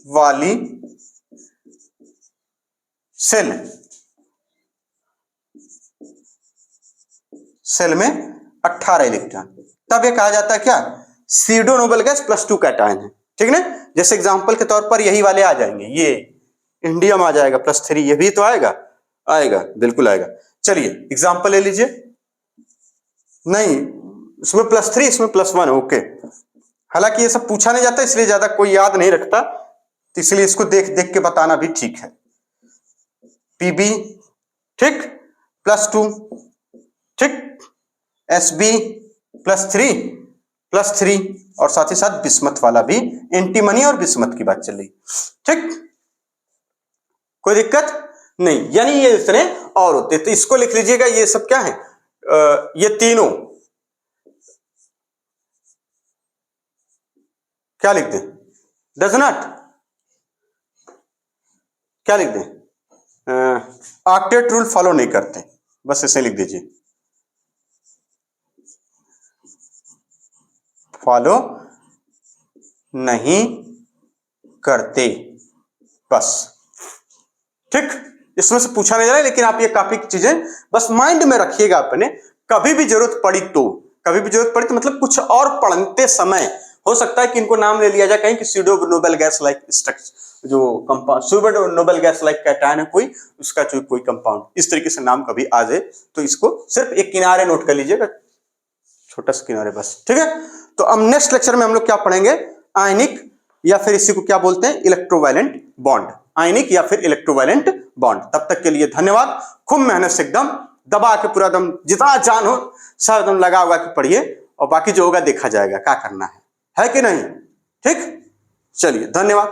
वाली सेल में 18 इलेक्ट्रॉन, तब ये कहा जाता है क्या, स्यूडो नोबल गैस +2 कैटायन है, ठीक ना। जैसे एग्जांपल के तौर पर यही वाले आ जाएंगे, ये इंडियम आ जाएगा +3, ये भी तो आएगा, आएगा बिल्कुल आएगा। चलिए एग्जांपल ले लीजिए, नहीं इसमें +3 इसमें +1, ओके, हालांकि ये सब पूछा नहीं जाता इसलिए ज्यादा कोई याद नहीं रखता, तो इसलिए इसको देख देख के बताना भी ठीक है। Pb ठीक +2, ठीक Sb +3 और साथ ही साथ बिस्मथ वाला भी, एंटीमनी और बिस्मथ की बात चल रही, ठीक, कोई दिक्कत नहीं, यानी ये इतने और होते, तो इसको लिख लीजिएगा, ये सब क्या है, ये तीनों क्या लिख दें, डज नॉट, क्या लिख दें, ऑक्टेट रूल फॉलो नहीं करते, बस ऐसे लिख दीजिए, फॉलो नहीं करते, बस, ठीक। इसमें से पूछा नहीं जा रहा है, लेकिन आप ये काफी चीजें बस माइंड में रखिएगा अपने, कभी भी जरूरत पड़ी तो, कभी भी जरूरत पड़ी तो मतलब कुछ और पढ़ते समय हो सकता है कि इनको नाम ले लिया जाए कहीं कि pseudo noble gas like structure, जो compound pseudo noble gas like cation है कोई, उसका जो कोई कंपाउंड इस तरीके से नाम कभी आ जाए तो इसको सिर्फ एक किनारे नोट कर लीजिएगा, छोटा सा किनारे बस, ठीक है। तो अब नेक्स्ट लेक्चर में हम लोग क्या पढ़ेंगे, आयनिक या फिर इसी को क्या बोलते हैं, इलेक्ट्रोवायलेंट बॉन्ड, आयनिक या फिर इलेक्ट्रोवायलेंट बॉन्ड। तब तक के लिए धन्यवाद, खूब मेहनत से एकदम दबा के पूरा दम जितना जान हो सब एकदम लगा हुआ के पढ़िए, और बाकी जो होगा देखा जाएगा क्या करना है कि नहीं, ठीक। चलिए धन्यवाद।